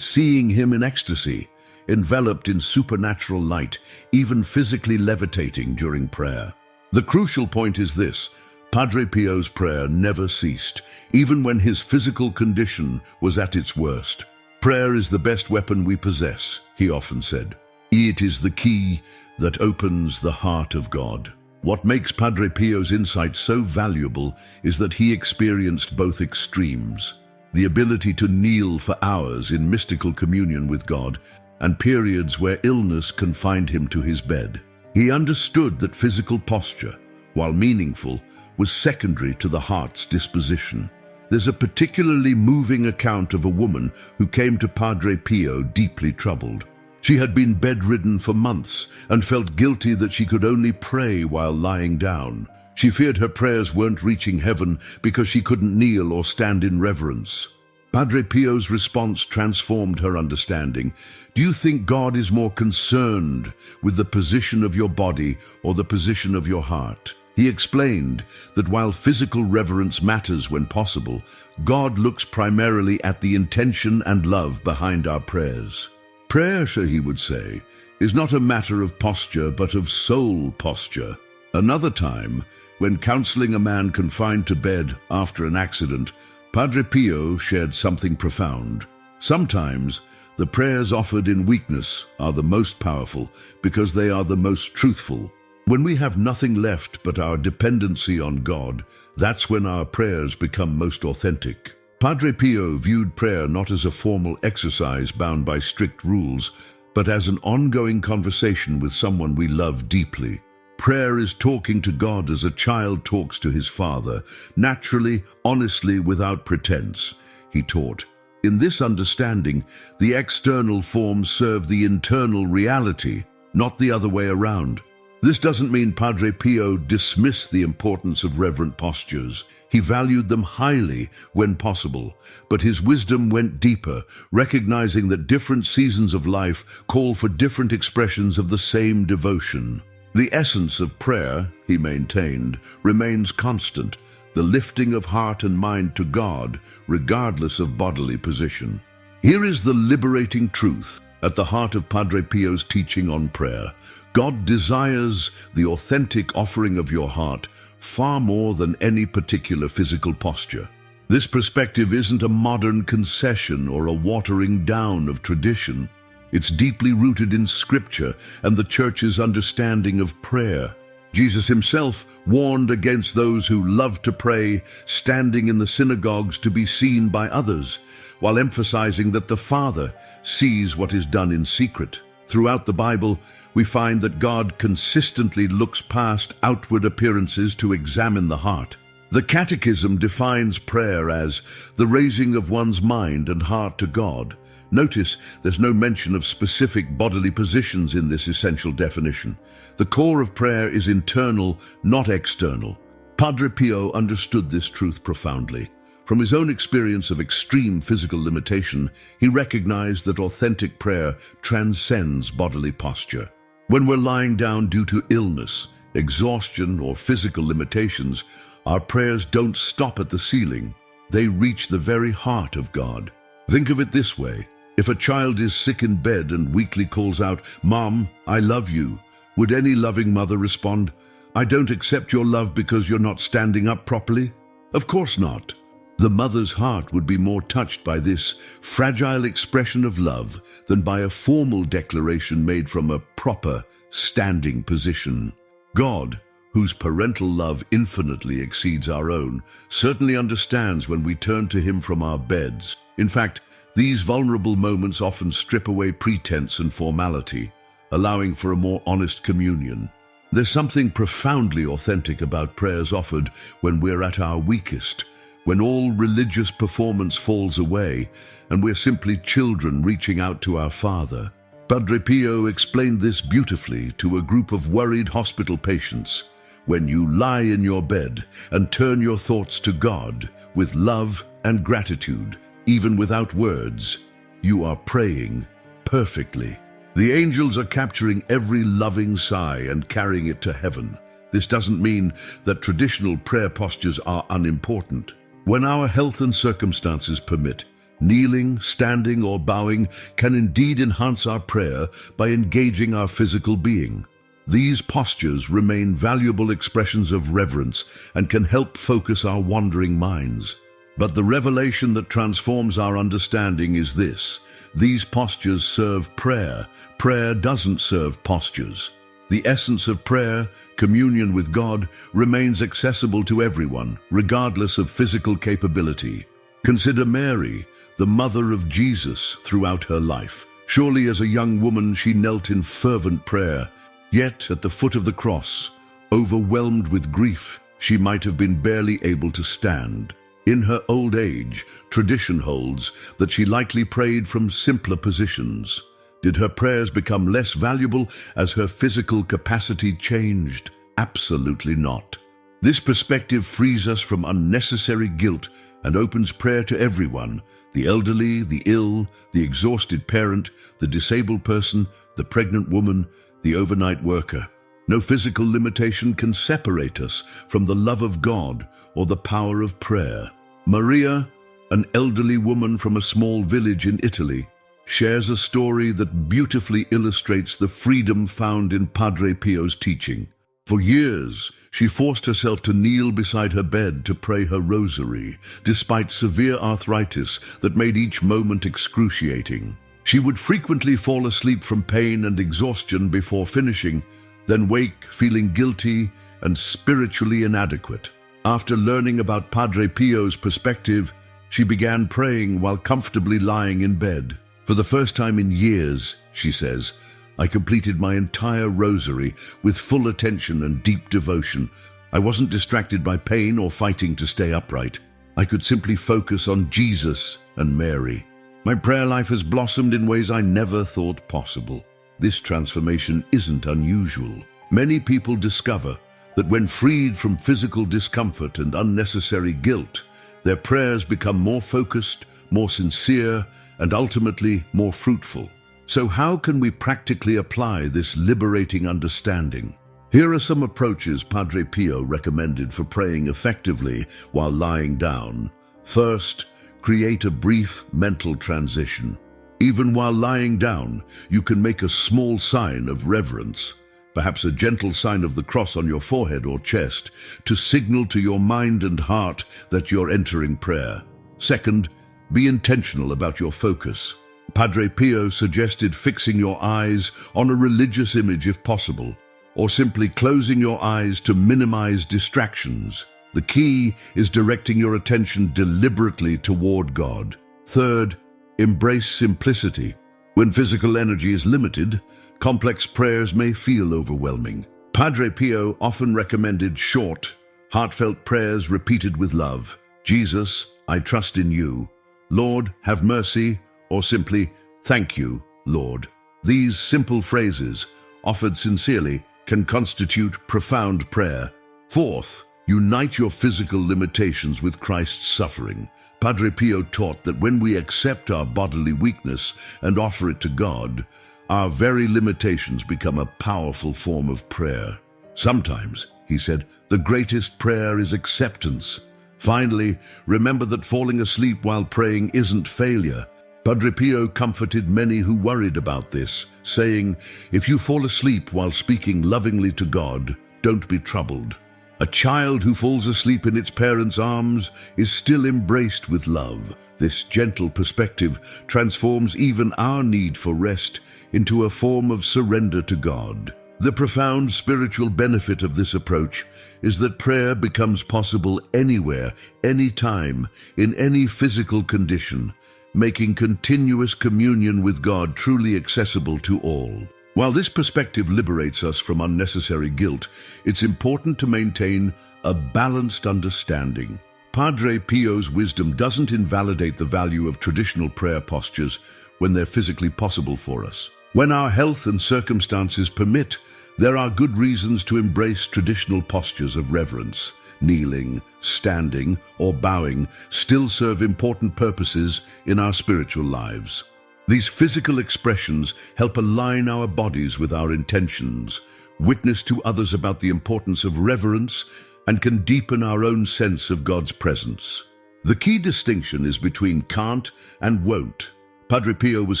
seeing him in ecstasy, enveloped in supernatural light, even physically levitating during prayer. The crucial point is this: Padre Pio's prayer never ceased, even when his physical condition was at its worst. "Prayer is the best weapon we possess," he often said. "It is the key that opens the heart of God." What makes Padre Pio's insight so valuable is that he experienced both extremes: the ability to kneel for hours in mystical communion with God, and periods where illness confined him to his bed. He understood that physical posture, while meaningful, was secondary to the heart's disposition. There's a particularly moving account of a woman who came to Padre Pio deeply troubled. She had been bedridden for months and felt guilty that she could only pray while lying down. She feared her prayers weren't reaching heaven because she couldn't kneel or stand in reverence. Padre Pio's response transformed her understanding. Do you think God is more concerned with the position of your body or the position of your heart? He explained that while physical reverence matters when possible, God looks primarily at the intention and love behind our prayers. Prayer, so he would say, is not a matter of posture but of soul posture. Another time, when counseling a man confined to bed after an accident, Padre Pio shared something profound. Sometimes, the prayers offered in weakness are the most powerful because they are the most truthful. When we have nothing left but our dependency on God, that's when our prayers become most authentic. Padre Pio viewed prayer not as a formal exercise bound by strict rules, but as an ongoing conversation with someone we love deeply. Prayer is talking to God as a child talks to his father, naturally, honestly, without pretense, he taught. In this understanding, the external forms serve the internal reality, not the other way around. This doesn't mean Padre Pio dismissed the importance of reverent postures. He valued them highly when possible, but his wisdom went deeper, recognizing that different seasons of life call for different expressions of the same devotion. The essence of prayer, he maintained, remains constant, the lifting of heart and mind to God, regardless of bodily position. Here is the liberating truth at the heart of Padre Pio's teaching on prayer. God desires the authentic offering of your heart far more than any particular physical posture. This perspective isn't a modern concession or a watering down of tradition. It's deeply rooted in Scripture and the Church's understanding of prayer. Jesus himself warned against those who love to pray, standing in the synagogues to be seen by others, while emphasizing that the Father sees what is done in secret. Throughout the Bible, we find that God consistently looks past outward appearances to examine the heart. The Catechism defines prayer as the raising of one's mind and heart to God. Notice there's no mention of specific bodily positions in this essential definition. The core of prayer is internal, not external. Padre Pio understood this truth profoundly. From his own experience of extreme physical limitation, he recognized that authentic prayer transcends bodily posture. When we're lying down due to illness, exhaustion, or physical limitations, our prayers don't stop at the ceiling. They reach the very heart of God. Think of it this way. If a child is sick in bed and weakly calls out, "Mom, I love you," would any loving mother respond, "I don't accept your love because you're not standing up properly"? Of course not. The mother's heart would be more touched by this fragile expression of love than by a formal declaration made from a proper, standing position. God, whose parental love infinitely exceeds our own, certainly understands when we turn to him from our beds. In fact, these vulnerable moments often strip away pretense and formality, allowing for a more honest communion. There's something profoundly authentic about prayers offered when we're at our weakest, when all religious performance falls away and we're simply children reaching out to our Father. Padre Pio explained this beautifully to a group of worried hospital patients. When you lie in your bed and turn your thoughts to God with love and gratitude, even without words, you are praying perfectly. The angels are capturing every loving sigh and carrying it to heaven. This doesn't mean that traditional prayer postures are unimportant. When our health and circumstances permit, kneeling, standing, or bowing can indeed enhance our prayer by engaging our physical being. These postures remain valuable expressions of reverence and can help focus our wandering minds. But the revelation that transforms our understanding is this: these postures serve prayer. Prayer doesn't serve postures. The essence of prayer, communion with God, remains accessible to everyone, regardless of physical capability. Consider Mary, the mother of Jesus, throughout her life. Surely as a young woman she knelt in fervent prayer, yet at the foot of the cross, overwhelmed with grief, she might have been barely able to stand. In her old age, tradition holds that she likely prayed from simpler positions. Did her prayers become less valuable as her physical capacity changed? Absolutely not. This perspective frees us from unnecessary guilt and opens prayer to everyone: the elderly, the ill, the exhausted parent, the disabled person, the pregnant woman, the overnight worker. No physical limitation can separate us from the love of God or the power of prayer. Maria, an elderly woman from a small village in Italy, shares a story that beautifully illustrates the freedom found in Padre Pio's teaching. For years, she forced herself to kneel beside her bed to pray her rosary, despite severe arthritis that made each moment excruciating. She would frequently fall asleep from pain and exhaustion before finishing, then wake feeling guilty and spiritually inadequate. After learning about Padre Pio's perspective, she began praying while comfortably lying in bed. For the first time in years, she says, I completed my entire rosary with full attention and deep devotion. I wasn't distracted by pain or fighting to stay upright. I could simply focus on Jesus and Mary. My prayer life has blossomed in ways I never thought possible. This transformation isn't unusual. Many people discover that when freed from physical discomfort and unnecessary guilt, their prayers become more focused, more sincere, and ultimately more fruitful. So how can we practically apply this liberating understanding? Here are some approaches Padre Pio recommended for praying effectively while lying down. First, create a brief mental transition. Even while lying down, you can make a small sign of reverence, perhaps a gentle sign of the cross on your forehead or chest, to signal to your mind and heart that you're entering prayer. Second, be intentional about your focus. Padre Pio suggested fixing your eyes on a religious image if possible, or simply closing your eyes to minimize distractions. The key is directing your attention deliberately toward God. Third, embrace simplicity. When physical energy is limited, complex prayers may feel overwhelming. Padre Pio often recommended short, heartfelt prayers repeated with love. Jesus, I trust in you. Lord, have mercy, or simply, thank you, Lord. These simple phrases, offered sincerely, can constitute profound prayer. Fourth, unite your physical limitations with Christ's suffering. Padre Pio taught that when we accept our bodily weakness and offer it to God, our very limitations become a powerful form of prayer. Sometimes, he said, the greatest prayer is acceptance. Finally, remember that falling asleep while praying isn't failure. Padre Pio comforted many who worried about this, saying, if you fall asleep while speaking lovingly to God, don't be troubled. A child who falls asleep in its parents' arms is still embraced with love. This gentle perspective transforms even our need for rest into a form of surrender to God. The profound spiritual benefit of this approach is that prayer becomes possible anywhere, anytime, in any physical condition, making continuous communion with God truly accessible to all. While this perspective liberates us from unnecessary guilt, it's important to maintain a balanced understanding. Padre Pio's wisdom doesn't invalidate the value of traditional prayer postures when they're physically possible for us. When our health and circumstances permit, there are good reasons to embrace traditional postures of reverence. Kneeling, standing, or bowing still serve important purposes in our spiritual lives. These physical expressions help align our bodies with our intentions, witness to others about the importance of reverence, and can deepen our own sense of God's presence. The key distinction is between can't and won't. Padre Pio was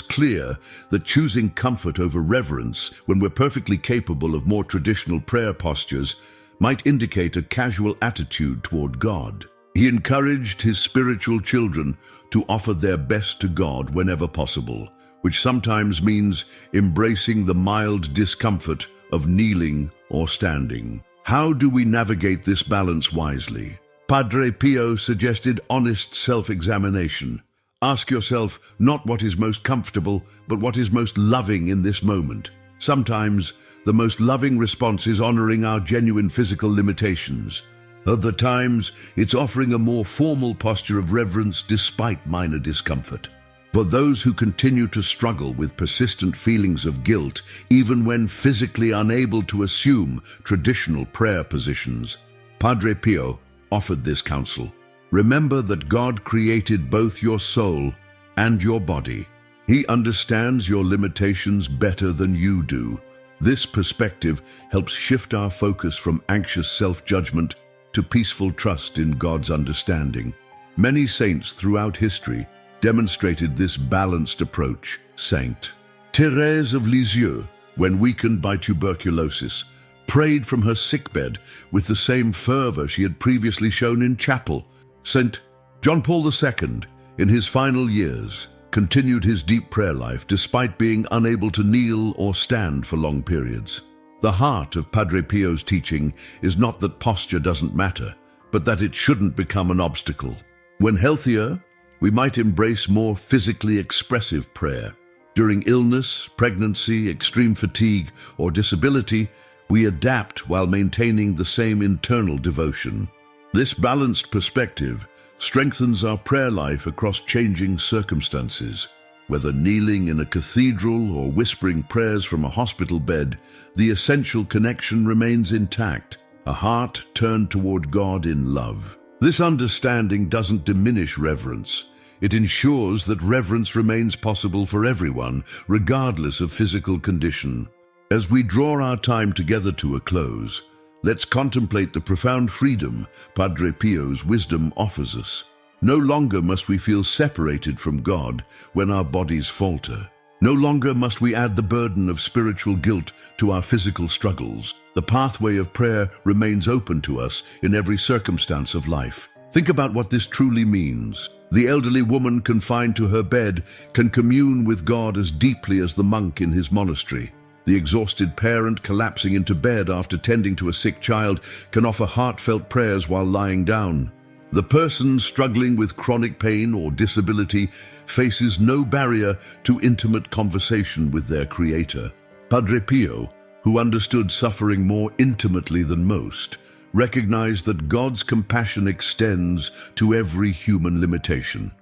clear that choosing comfort over reverence when we're perfectly capable of more traditional prayer postures might indicate a casual attitude toward God. He encouraged his spiritual children to offer their best to God whenever possible, which sometimes means embracing the mild discomfort of kneeling or standing. How do we navigate this balance wisely? Padre Pio suggested honest self-examination. Ask yourself not what is most comfortable, but what is most loving in this moment. Sometimes, the most loving response is honoring our genuine physical limitations. Other times, it's offering a more formal posture of reverence despite minor discomfort. For those who continue to struggle with persistent feelings of guilt, even when physically unable to assume traditional prayer positions, Padre Pio offered this counsel. Remember that God created both your soul and your body. He understands your limitations better than you do. This perspective helps shift our focus from anxious self-judgment to peaceful trust in God's understanding. Many saints throughout history demonstrated this balanced approach. Saint Thérèse of Lisieux, when weakened by tuberculosis, prayed from her sickbed with the same fervor she had previously shown in chapel. Saint John Paul II, in his final years, continued his deep prayer life despite being unable to kneel or stand for long periods. The heart of Padre Pio's teaching is not that posture doesn't matter, but that it shouldn't become an obstacle. When healthier, we might embrace more physically expressive prayer. During illness, pregnancy, extreme fatigue, or disability, we adapt while maintaining the same internal devotion. This balanced perspective strengthens our prayer life across changing circumstances. Whether kneeling in a cathedral or whispering prayers from a hospital bed, the essential connection remains intact, a heart turned toward God in love. This understanding doesn't diminish reverence. It ensures that reverence remains possible for everyone, regardless of physical condition. As we draw our time together to a close, let's contemplate the profound freedom Padre Pio's wisdom offers us. No longer must we feel separated from God when our bodies falter. No longer must we add the burden of spiritual guilt to our physical struggles. The pathway of prayer remains open to us in every circumstance of life. Think about what this truly means. The elderly woman confined to her bed can commune with God as deeply as the monk in his monastery. The exhausted parent collapsing into bed after tending to a sick child can offer heartfelt prayers while lying down. The person struggling with chronic pain or disability faces no barrier to intimate conversation with their Creator. Padre Pio, who understood suffering more intimately than most, recognized that God's compassion extends to every human limitation.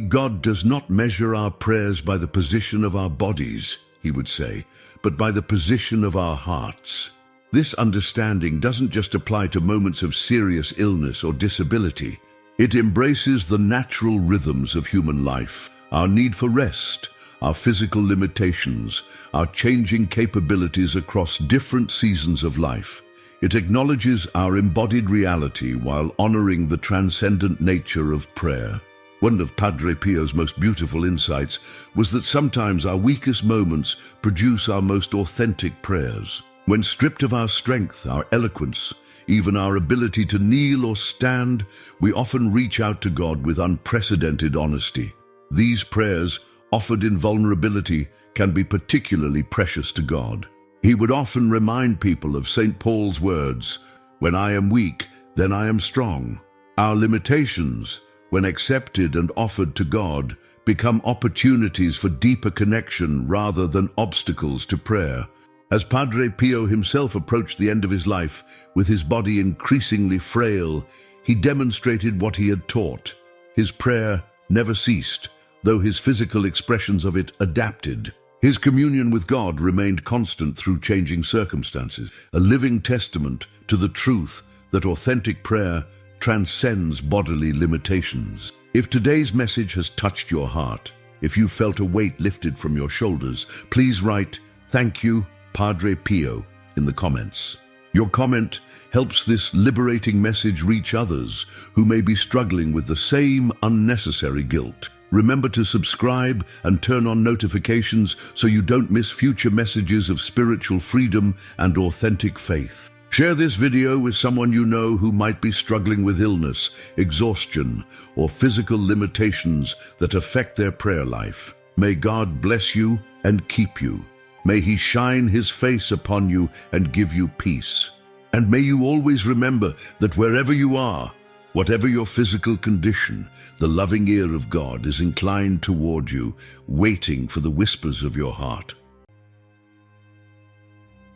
God does not measure our prayers by the position of our bodies, he would say, but by the position of our hearts. This understanding doesn't just apply to moments of serious illness or disability. It embraces the natural rhythms of human life, our need for rest, our physical limitations, our changing capabilities across different seasons of life. It acknowledges our embodied reality while honoring the transcendent nature of prayer. One of Padre Pio's most beautiful insights was that sometimes our weakest moments produce our most authentic prayers. When stripped of our strength, our eloquence, even our ability to kneel or stand, we often reach out to God with unprecedented honesty. These prayers, offered in vulnerability, can be particularly precious to God. He would often remind people of St. Paul's words, "When I am weak, then I am strong." Our limitations, when accepted and offered to God, become opportunities for deeper connection rather than obstacles to prayer. As Padre Pio himself approached the end of his life, with his body increasingly frail, he demonstrated what he had taught. His prayer never ceased, though his physical expressions of it adapted. His communion with God remained constant through changing circumstances, a living testament to the truth that authentic prayer transcends bodily limitations. If today's message has touched your heart, if you felt a weight lifted from your shoulders, please write, "Thank you, Padre Pio," in the comments. Your comment helps this liberating message reach others who may be struggling with the same unnecessary guilt. Remember to subscribe and turn on notifications so you don't miss future messages of spiritual freedom and authentic faith. Share this video with someone you know who might be struggling with illness, exhaustion, or physical limitations that affect their prayer life. May God bless you and keep you. May He shine His face upon you and give you peace. And may you always remember that wherever you are, whatever your physical condition, the loving ear of God is inclined toward you, waiting for the whispers of your heart.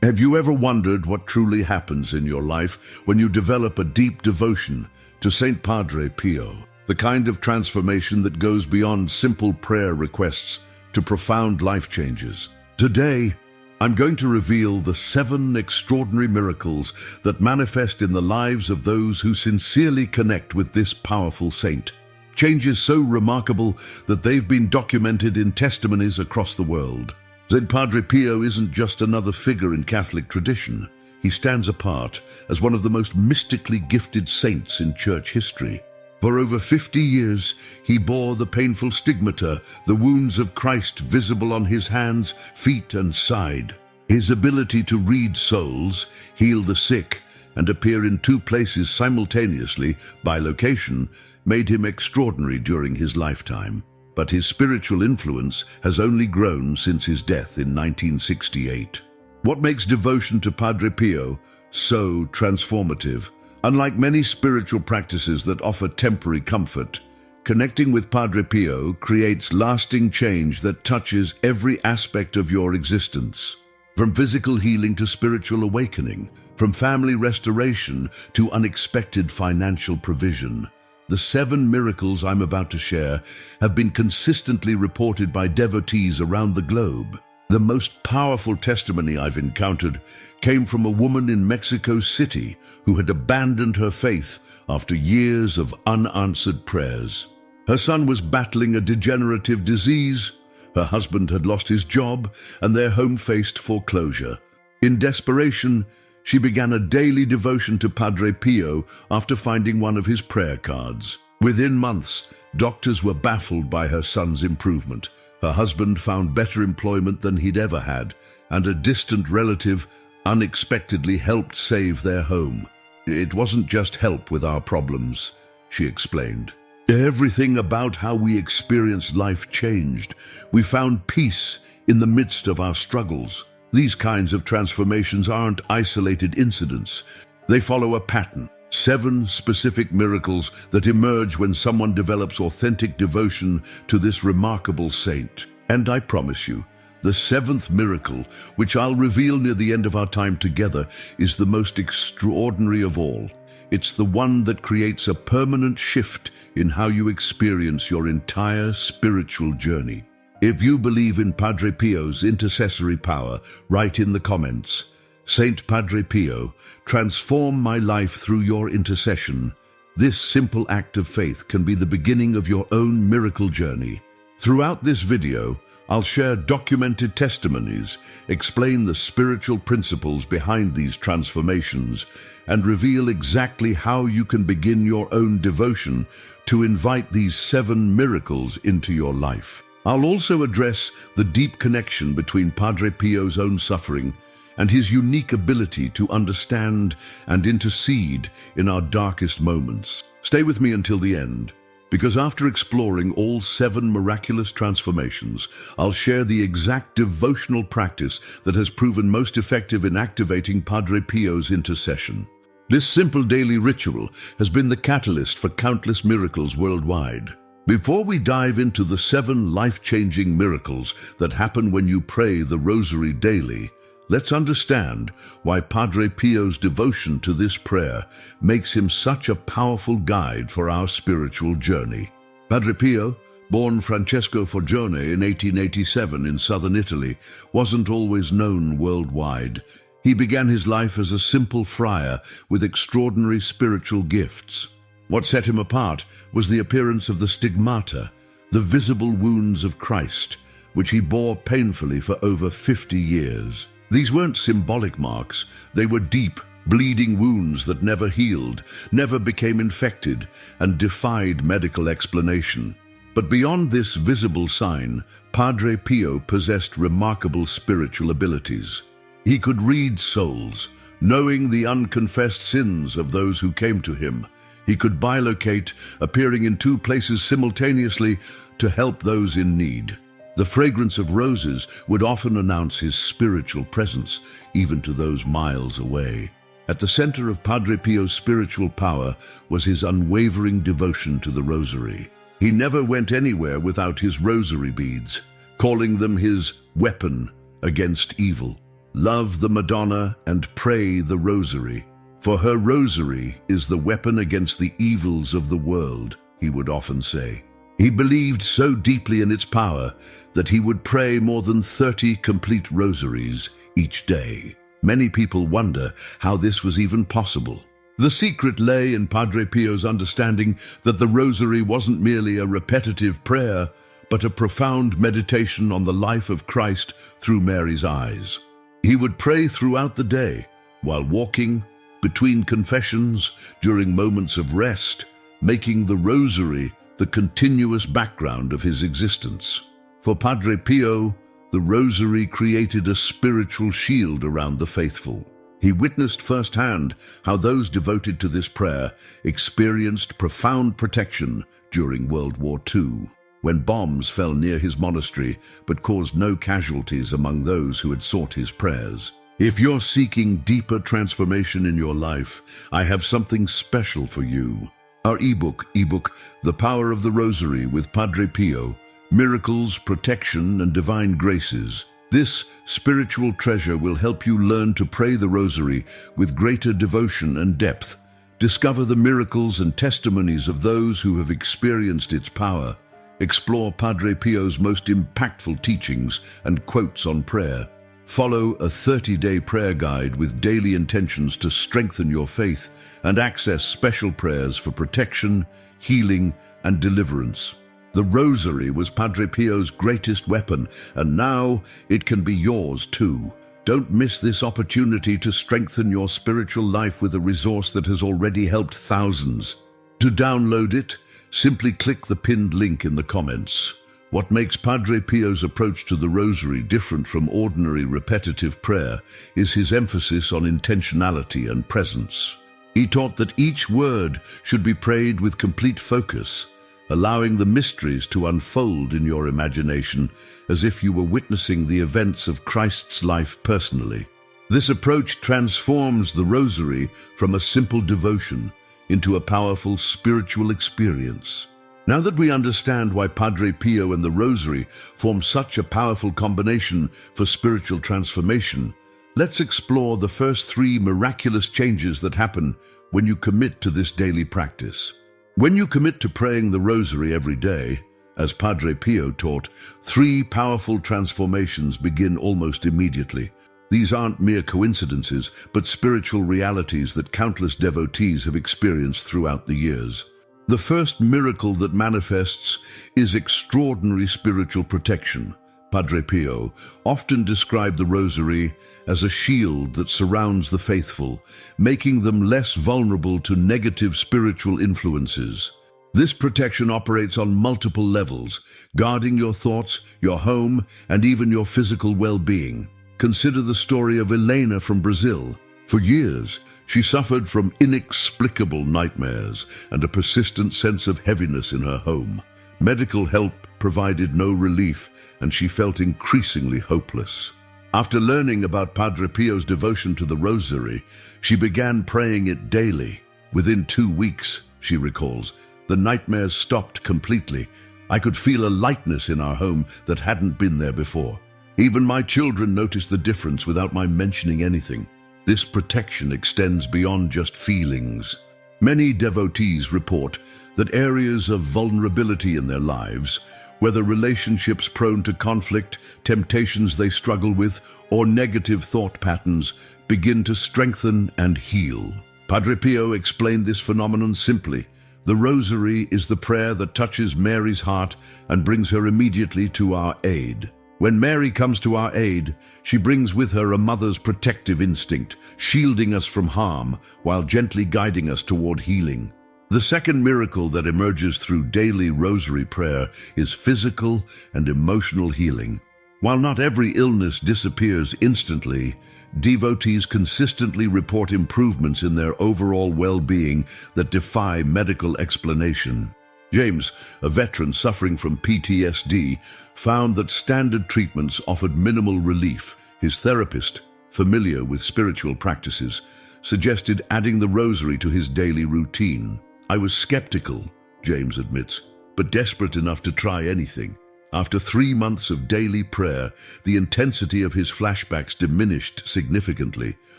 Have you ever wondered what truly happens in your life when you develop a deep devotion to Saint Padre Pio? The kind of transformation that goes beyond simple prayer requests to profound life changes. Today, I'm going to reveal the 7 extraordinary miracles that manifest in the lives of those who sincerely connect with this powerful saint. Changes so remarkable that they've been documented in testimonies across the world. Saint Padre Pio isn't just another figure in Catholic tradition. He stands apart as one of the most mystically gifted saints in church history. For over 50 years, he bore the painful stigmata, the wounds of Christ visible on his hands, feet, and side. His ability to read souls, heal the sick, and appear in 2 places simultaneously by location made him extraordinary during his lifetime. But his spiritual influence has only grown since his death in 1968. What makes devotion to Padre Pio so transformative? Unlike many spiritual practices that offer temporary comfort, connecting with Padre Pio creates lasting change that touches every aspect of your existence. From physical healing to spiritual awakening, from family restoration to unexpected financial provision. The 7 miracles I'm about to share have been consistently reported by devotees around the globe. The most powerful testimony I've encountered came from a woman in Mexico City who had abandoned her faith after years of unanswered prayers. Her son was battling a degenerative disease, her husband had lost his job, and their home faced foreclosure. In desperation, she began a daily devotion to Padre Pio after finding one of his prayer cards. Within months, doctors were baffled by her son's improvement. Her husband found better employment than he'd ever had, and a distant relative unexpectedly helped save their home. It wasn't just help with our problems, she explained. Everything about how we experienced life changed. We found peace in the midst of our struggles. These kinds of transformations aren't isolated incidents. They follow a pattern. 7 specific miracles that emerge when someone develops authentic devotion to this remarkable saint. And I promise you, the 7th miracle, which I'll reveal near the end of our time together, is the most extraordinary of all. It's the one that creates a permanent shift in how you experience your entire spiritual journey. If you believe in Padre Pio's intercessory power, write in the comments, "Saint Padre Pio, transform my life through your intercession." This simple act of faith can be the beginning of your own miracle journey. Throughout this video, I'll share documented testimonies, explain the spiritual principles behind these transformations, and reveal exactly how you can begin your own devotion to invite these 7 miracles into your life. I'll also address the deep connection between Padre Pio's own suffering and his unique ability to understand and intercede in our darkest moments. Stay with me until the end, because after exploring all 7 miraculous transformations, I'll share the exact devotional practice that has proven most effective in activating Padre Pio's intercession. This simple daily ritual has been the catalyst for countless miracles worldwide. Before we dive into the 7 life-changing miracles that happen when you pray the Rosary daily, let's understand why Padre Pio's devotion to this prayer makes him such a powerful guide for our spiritual journey. Padre Pio, born Francesco Forgione in 1887 in southern Italy, wasn't always known worldwide. He began his life as a simple friar with extraordinary spiritual gifts. What set him apart was the appearance of the stigmata, the visible wounds of Christ, which he bore painfully for over 50 years. These weren't symbolic marks, they were deep, bleeding wounds that never healed, never became infected, and defied medical explanation. But beyond this visible sign, Padre Pio possessed remarkable spiritual abilities. He could read souls, knowing the unconfessed sins of those who came to him. He could bilocate, appearing in 2 places simultaneously to help those in need. The fragrance of roses would often announce his spiritual presence, even to those miles away. At the center of Padre Pio's spiritual power was his unwavering devotion to the Rosary. He never went anywhere without his rosary beads, calling them his weapon against evil. Love the Madonna and pray the Rosary, for her rosary is the weapon against the evils of the world, he would often say. He believed so deeply in its power that he would pray more than 30 complete rosaries each day. Many people wonder how this was even possible. The secret lay in Padre Pio's understanding that the rosary wasn't merely a repetitive prayer, but a profound meditation on the life of Christ through Mary's eyes. He would pray throughout the day, while walking, between confessions, during moments of rest, making the rosary the continuous background of his existence. For Padre Pio, the rosary created a spiritual shield around the faithful. He witnessed firsthand how those devoted to this prayer experienced profound protection during World War II, when bombs fell near his monastery but caused no casualties among those who had sought his prayers. If you're seeking deeper transformation in your life, I have something special for you. Our ebook, The Power of the Rosary with Padre Pio, Miracles, Protection, and Divine Graces. This spiritual treasure will help you learn to pray the Rosary with greater devotion and depth. Discover the miracles and testimonies of those who have experienced its power. Explore Padre Pio's most impactful teachings and quotes on prayer. Follow a 30-day prayer guide with daily intentions to strengthen your faith and access special prayers for protection, healing, and deliverance. The Rosary was Padre Pio's greatest weapon, and now it can be yours too. Don't miss this opportunity to strengthen your spiritual life with a resource that has already helped thousands. To download it, simply click the pinned link in the comments. What makes Padre Pio's approach to the Rosary different from ordinary repetitive prayer is his emphasis on intentionality and presence. He taught that each word should be prayed with complete focus, allowing the mysteries to unfold in your imagination as if you were witnessing the events of Christ's life personally. This approach transforms the Rosary from a simple devotion into a powerful spiritual experience. Now that we understand why Padre Pio and the Rosary form such a powerful combination for spiritual transformation, let's explore the first 3 miraculous changes that happen when you commit to this daily practice. When you commit to praying the Rosary every day, as Padre Pio taught, 3 powerful transformations begin almost immediately. These aren't mere coincidences, but spiritual realities that countless devotees have experienced throughout the years. The first miracle that manifests is extraordinary spiritual protection. Padre Pio often described the Rosary as a shield that surrounds the faithful, making them less vulnerable to negative spiritual influences. This protection operates on multiple levels, guarding your thoughts, your home, and even your physical well-being. Consider the story of Elena from Brazil. For years, she suffered from inexplicable nightmares and a persistent sense of heaviness in her home. Medical help provided no relief, and she felt increasingly hopeless. After learning about Padre Pio's devotion to the Rosary, she began praying it daily. Within 2 weeks, she recalls, the nightmares stopped completely. I could feel a lightness in our home that hadn't been there before. Even my children noticed the difference without my mentioning anything. This protection extends beyond just feelings. Many devotees report that areas of vulnerability in their lives, whether relationships prone to conflict, temptations they struggle with, or negative thought patterns, begin to strengthen and heal. Padre Pio explained this phenomenon simply. The Rosary is the prayer that touches Mary's heart and brings her immediately to our aid. When Mary comes to our aid, she brings with her a mother's protective instinct, shielding us from harm while gently guiding us toward healing. The second miracle that emerges through daily Rosary prayer is physical and emotional healing. While not every illness disappears instantly, devotees consistently report improvements in their overall well-being that defy medical explanation. James, a veteran suffering from PTSD, found that standard treatments offered minimal relief. His therapist, familiar with spiritual practices, suggested adding the Rosary to his daily routine. I was skeptical, James admits, but desperate enough to try anything. After 3 months of daily prayer, the intensity of his flashbacks diminished significantly.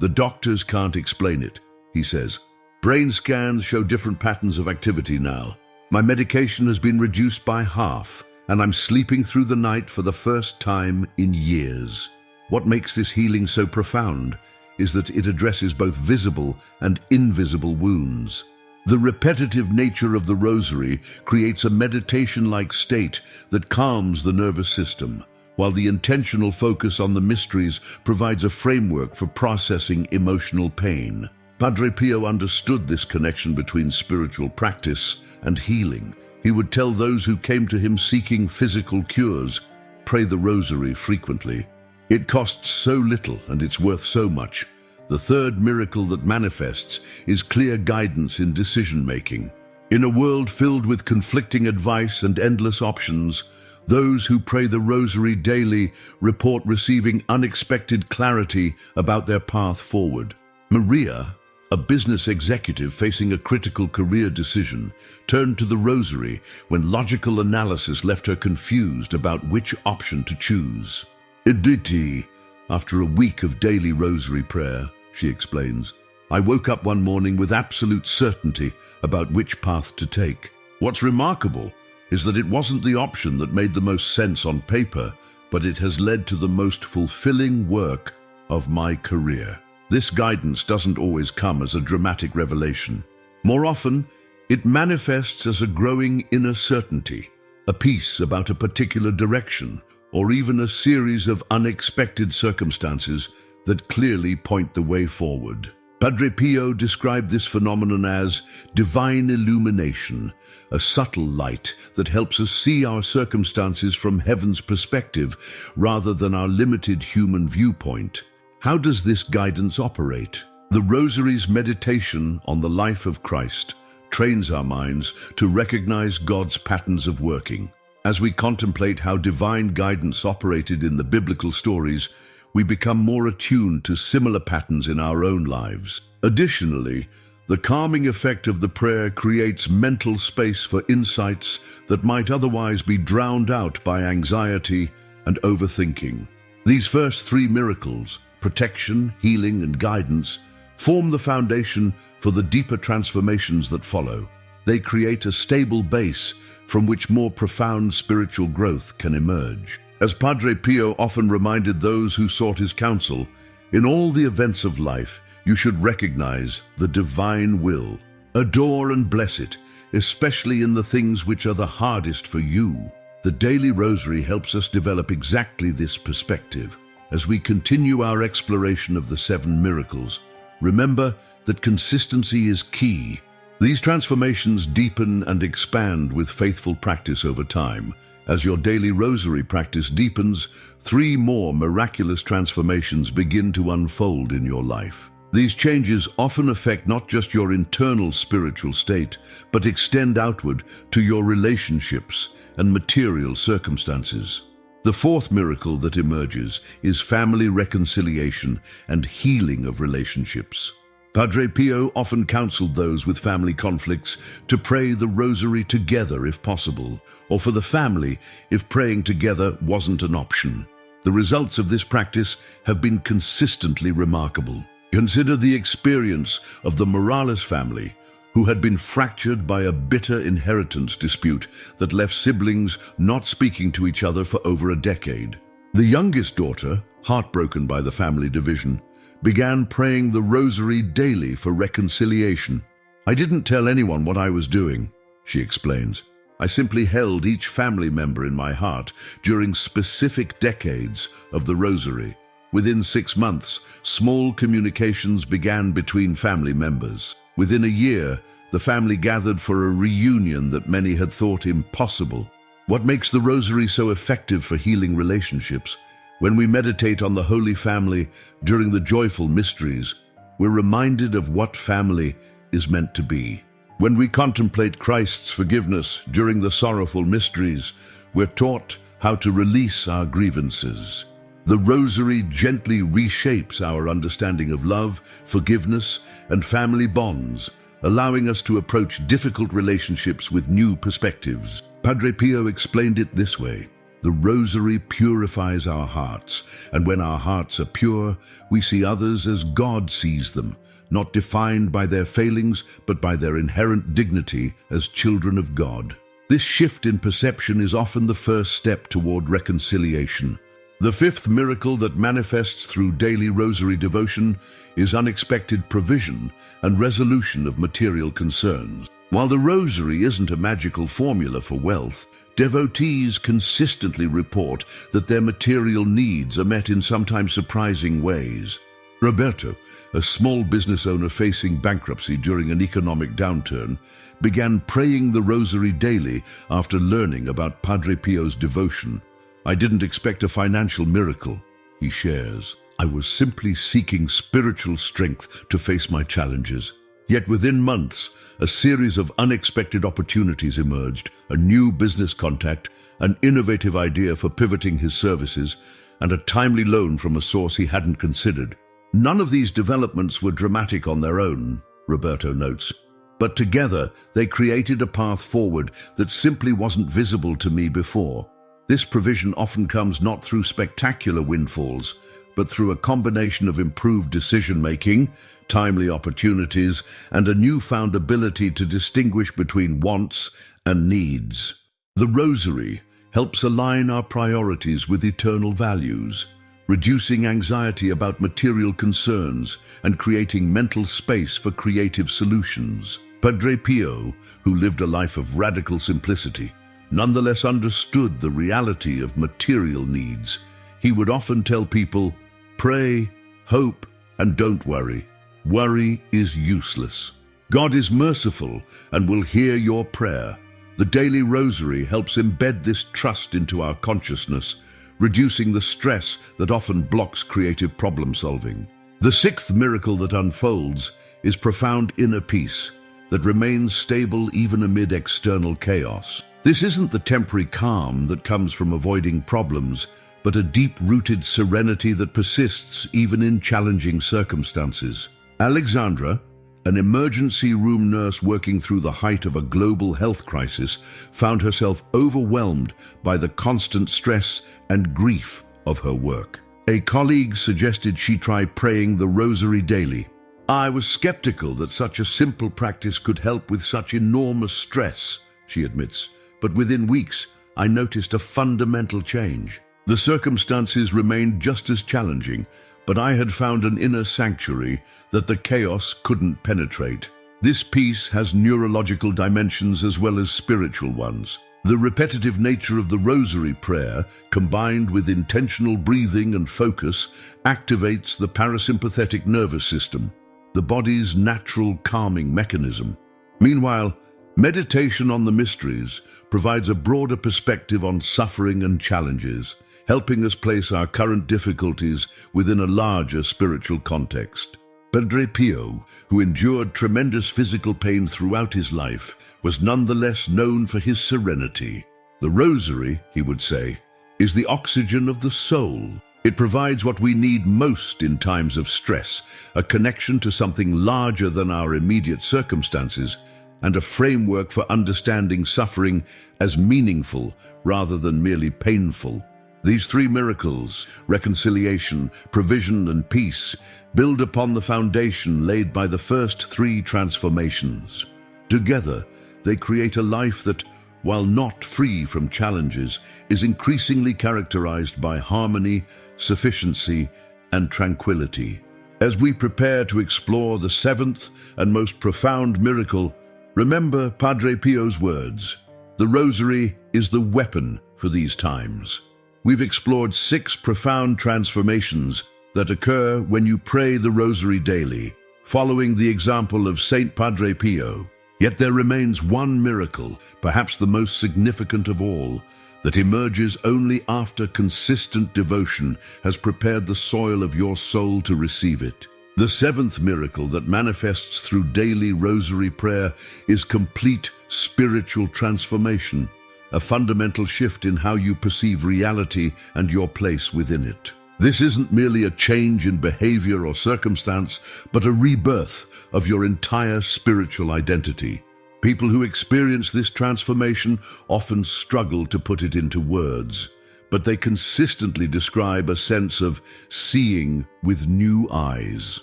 The doctors can't explain it, he says. Brain scans show different patterns of activity now. My medication has been reduced by half, and I'm sleeping through the night for the first time in years. What makes this healing so profound is that it addresses both visible and invisible wounds. The repetitive nature of the rosary creates a meditation-like state that calms the nervous system, while the intentional focus on the mysteries provides a framework for processing emotional pain. Padre Pio understood this connection between spiritual practice and healing. He would tell those who came to him seeking physical cures, pray the rosary frequently. It costs so little and it's worth so much. The third miracle that manifests is clear guidance in decision-making. In a world filled with conflicting advice and endless options, those who pray the rosary daily report receiving unexpected clarity about their path forward. Maria, a business executive facing a critical career decision, turned to the rosary when logical analysis left her confused about which option to choose. Editi, after a week of daily rosary prayer, she explains, I woke up one morning with absolute certainty about which path to take. What's remarkable is that it wasn't the option that made the most sense on paper, but it has led to the most fulfilling work of my career. This guidance doesn't always come as a dramatic revelation. More often, it manifests as a growing inner certainty, a peace about a particular direction, or even a series of unexpected circumstances that clearly point the way forward. Padre Pio described this phenomenon as divine illumination, a subtle light that helps us see our circumstances from heaven's perspective rather than our limited human viewpoint. How does this guidance operate? The Rosary's meditation on the life of Christ trains our minds to recognize God's patterns of working. As we contemplate how divine guidance operated in the biblical stories, we become more attuned to similar patterns in our own lives. Additionally, the calming effect of the prayer creates mental space for insights that might otherwise be drowned out by anxiety and overthinking. These first three miracles, protection, healing, and guidance, form the foundation for the deeper transformations that follow. They create a stable base from which more profound spiritual growth can emerge. As Padre Pio often reminded those who sought his counsel, in all the events of life, you should recognize the divine will. Adore and bless it, especially in the things which are the hardest for you. The daily rosary helps us develop exactly this perspective. As we continue our exploration of the 7 miracles, remember that consistency is key. These transformations deepen and expand with faithful practice over time. As your daily rosary practice deepens, 3 more miraculous transformations begin to unfold in your life. These changes often affect not just your internal spiritual state, but extend outward to your relationships and material circumstances. The 4th miracle that emerges is family reconciliation and healing of relationships. Padre Pio often counseled those with family conflicts to pray the rosary together if possible, or for the family if praying together wasn't an option. The results of this practice have been consistently remarkable. Consider the experience of the Morales family, who had been fractured by a bitter inheritance dispute that left siblings not speaking to each other for over a decade. The youngest daughter, heartbroken by the family division, began praying the rosary daily for reconciliation. I didn't tell anyone what I was doing, she explains. I simply held each family member in my heart during specific decades of the rosary. Within 6 months, small communications began between family members. Within a year, the family gathered for a reunion that many had thought impossible. What makes the rosary so effective for healing relationships? When we meditate on the Holy Family during the joyful mysteries, we're reminded of what family is meant to be. When we contemplate Christ's forgiveness during the sorrowful mysteries, we're taught how to release our grievances. The rosary gently reshapes our understanding of love, forgiveness, and family bonds, allowing us to approach difficult relationships with new perspectives. Padre Pio explained it this way: the rosary purifies our hearts, and when our hearts are pure, we see others as God sees them, not defined by their failings, but by their inherent dignity as children of God. This shift in perception is often the first step toward reconciliation. The fifth miracle that manifests through daily rosary devotion is unexpected provision and resolution of material concerns. While the rosary isn't a magical formula for wealth, devotees consistently report that their material needs are met in sometimes surprising ways. Roberto, a small business owner facing bankruptcy during an economic downturn, began praying the rosary daily after learning about Padre Pio's devotion. "I didn't expect a financial miracle," he shares. "I was simply seeking spiritual strength to face my challenges." Yet within months, a series of unexpected opportunities emerged: a new business contact, an innovative idea for pivoting his services, and a timely loan from a source he hadn't considered. None of these developments were dramatic on their own, Roberto notes, but together they created a path forward that simply wasn't visible to me before. This provision often comes not through spectacular windfalls, but through a combination of improved decision-making, timely opportunities, and a newfound ability to distinguish between wants and needs. The Rosary helps align our priorities with eternal values, reducing anxiety about material concerns and creating mental space for creative solutions. Padre Pio, who lived a life of radical simplicity, nonetheless understood the reality of material needs. He would often tell people, "Pray, hope, and don't worry. Worry is useless. God is merciful and will hear your prayer." The daily rosary helps embed this trust into our consciousness, reducing the stress that often blocks creative problem solving. The sixth miracle that unfolds is profound inner peace that remains stable even amid external chaos. This isn't the temporary calm that comes from avoiding problems, but a deep-rooted serenity that persists even in challenging circumstances. Alexandra, an emergency room nurse working through the height of a global health crisis, found herself overwhelmed by the constant stress and grief of her work. A colleague suggested she try praying the rosary daily. "I was skeptical that such a simple practice could help with such enormous stress," she admits, "but within weeks I noticed a fundamental change. The circumstances remained just as challenging, but I had found an inner sanctuary that the chaos couldn't penetrate." This peace has neurological dimensions as well as spiritual ones. The repetitive nature of the rosary prayer, combined with intentional breathing and focus, activates the parasympathetic nervous system, the body's natural calming mechanism. Meanwhile, meditation on the mysteries provides a broader perspective on suffering and challenges, helping us place our current difficulties within a larger spiritual context. Padre Pio, who endured tremendous physical pain throughout his life, was nonetheless known for his serenity. "The rosary," he would say, "is the oxygen of the soul. It provides what we need most in times of stress, a connection to something larger than our immediate circumstances, and a framework for understanding suffering as meaningful rather than merely painful." These three miracles, reconciliation, provision, and peace, build upon the foundation laid by the first three transformations. Together, they create a life that, while not free from challenges, is increasingly characterized by harmony, sufficiency, and tranquility. As we prepare to explore the seventh and most profound miracle, remember Padre Pio's words: "The rosary is the weapon for these times." We've explored 6 profound transformations that occur when you pray the rosary daily, following the example of Saint Padre Pio. Yet there remains one miracle, perhaps the most significant of all, that emerges only after consistent devotion has prepared the soil of your soul to receive it. The 7th miracle that manifests through daily rosary prayer is complete spiritual transformation, a fundamental shift in how you perceive reality and your place within it. This isn't merely a change in behavior or circumstance, but a rebirth of your entire spiritual identity. People who experience this transformation often struggle to put it into words, but they consistently describe a sense of seeing with new eyes.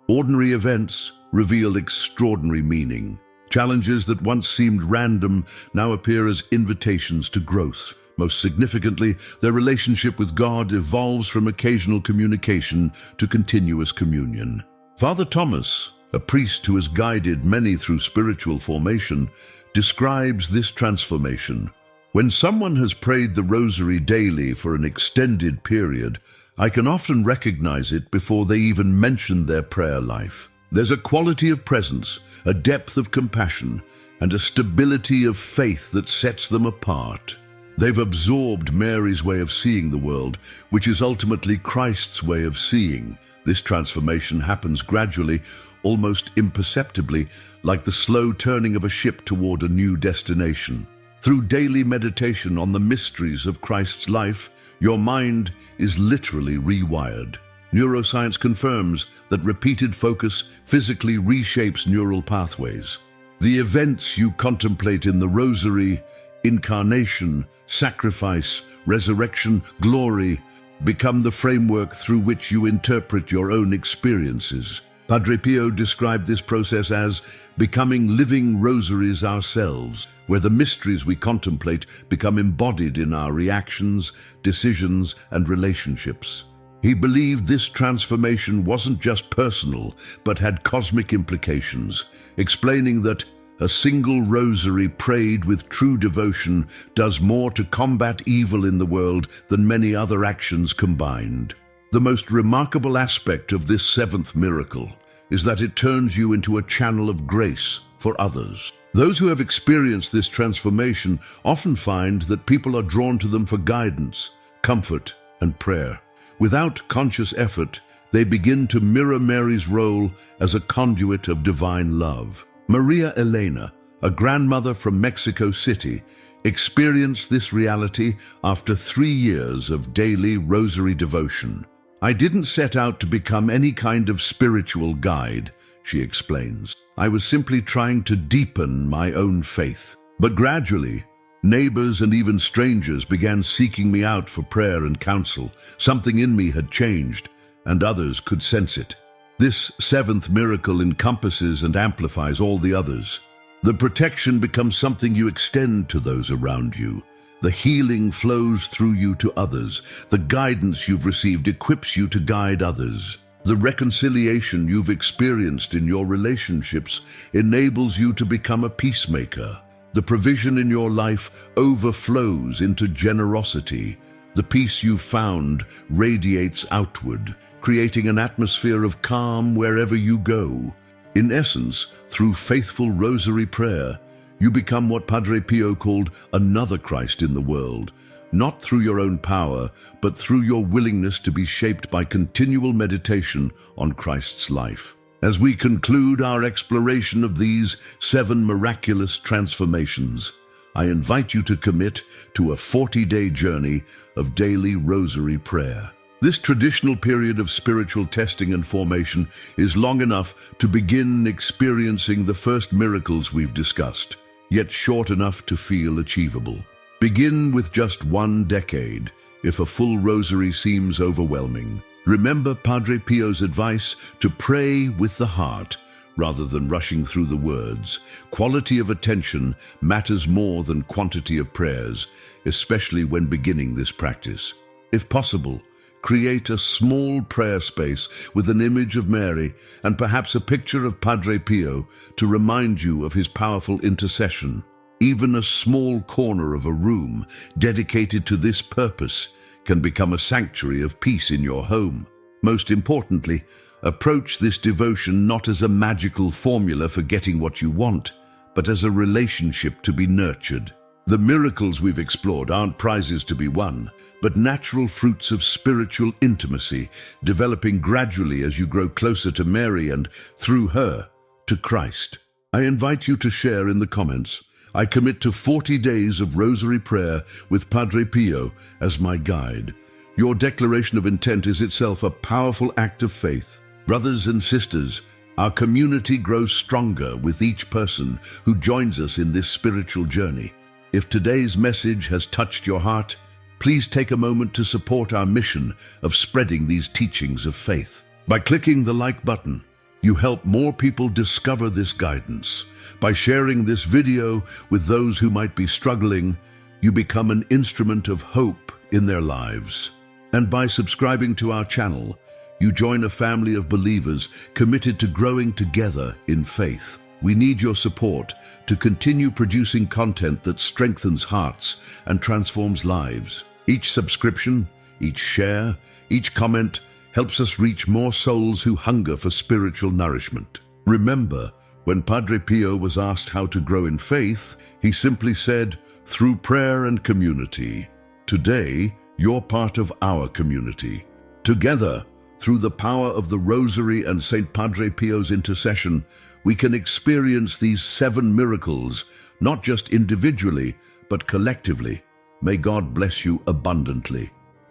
Ordinary events, reveal extraordinary meaning. Challenges that once seemed random now appear as invitations to growth. Most significantly, their relationship with God evolves from occasional communication to continuous communion. Father Thomas, a priest who has guided many through spiritual formation, describes this transformation. When someone has prayed the rosary daily for an extended period, I can often recognize it before they even mention their prayer life. There's a quality of presence, a depth of compassion, and a stability of faith that sets them apart. They've absorbed Mary's way of seeing the world, which is ultimately Christ's way of seeing. This transformation happens gradually, almost imperceptibly, like the slow turning of a ship toward a new destination. Through daily meditation on the mysteries of Christ's life, your mind is literally rewired. Neuroscience confirms that repeated focus physically reshapes neural pathways. The events you contemplate in the rosary, incarnation, sacrifice, resurrection, glory, become the framework through which you interpret your own experiences. Padre Pio described this process as becoming living rosaries ourselves, where the mysteries we contemplate become embodied in our reactions, decisions, and relationships. He believed this transformation wasn't just personal, but had cosmic implications, explaining that a single rosary prayed with true devotion does more to combat evil in the world than many other actions combined. The most remarkable aspect of this seventh miracle is that it turns you into a channel of grace for others. Those who have experienced this transformation often find that people are drawn to them for guidance, comfort, and prayer. Without conscious effort, they begin to mirror Mary's role as a conduit of divine love. Maria Elena, a grandmother from Mexico City, experienced this reality after 3 years of daily rosary devotion. "I didn't set out to become any kind of spiritual guide," she explains. "I was simply trying to deepen my own faith. But gradually, neighbors and even strangers began seeking me out for prayer and counsel. Something in me had changed, and others could sense it." This seventh miracle encompasses and amplifies all the others. The protection becomes something you extend to those around you. The healing flows through you to others. The guidance you've received equips you to guide others. The reconciliation you've experienced in your relationships enables you to become a peacemaker. The provision in your life overflows into generosity. The peace you've found radiates outward, creating an atmosphere of calm wherever you go. In essence, through faithful rosary prayer, you become what Padre Pio called another Christ in the world, not through your own power, but through your willingness to be shaped by continual meditation on Christ's life. As we conclude our exploration of these 7 miraculous transformations, I invite you to commit to a 40-day journey of daily rosary prayer. This traditional period of spiritual testing and formation is long enough to begin experiencing the first miracles we've discussed, yet short enough to feel achievable. Begin with just 1 decade, if a full rosary seems overwhelming. Remember Padre Pio's advice to pray with the heart, rather than rushing through the words. Quality of attention matters more than quantity of prayers, especially when beginning this practice. If possible, create a small prayer space with an image of Mary and perhaps a picture of Padre Pio to remind you of his powerful intercession. Even a small corner of a room dedicated to this purpose can become a sanctuary of peace in your home. Most importantly, approach this devotion not as a magical formula for getting what you want, but as a relationship to be nurtured. The miracles we've explored aren't prizes to be won, but natural fruits of spiritual intimacy, developing gradually as you grow closer to Mary and, through her, to Christ. I invite you to share in the comments. I commit to 40 days of rosary prayer with Padre Pio as my guide. Your declaration of intent is itself a powerful act of faith. Brothers and sisters, our community grows stronger with each person who joins us in this spiritual journey. If today's message has touched your heart, please take a moment to support our mission of spreading these teachings of faith. By clicking the like button, You help more people discover this guidance. By sharing this video with those who might be struggling, you become an instrument of hope in their lives. And by subscribing to our channel, you join a family of believers committed to growing together in faith. We need your support to continue producing content that strengthens hearts and transforms lives. Each subscription, each share, each comment helps us reach more souls who hunger for spiritual nourishment. Remember, when Padre Pio was asked how to grow in faith, he simply said, "Through prayer and community." Today, you're part of our community. Together, through the power of the Rosary and St. Padre Pio's intercession, we can experience these 7 miracles, not just individually, but collectively. May God bless you abundantly.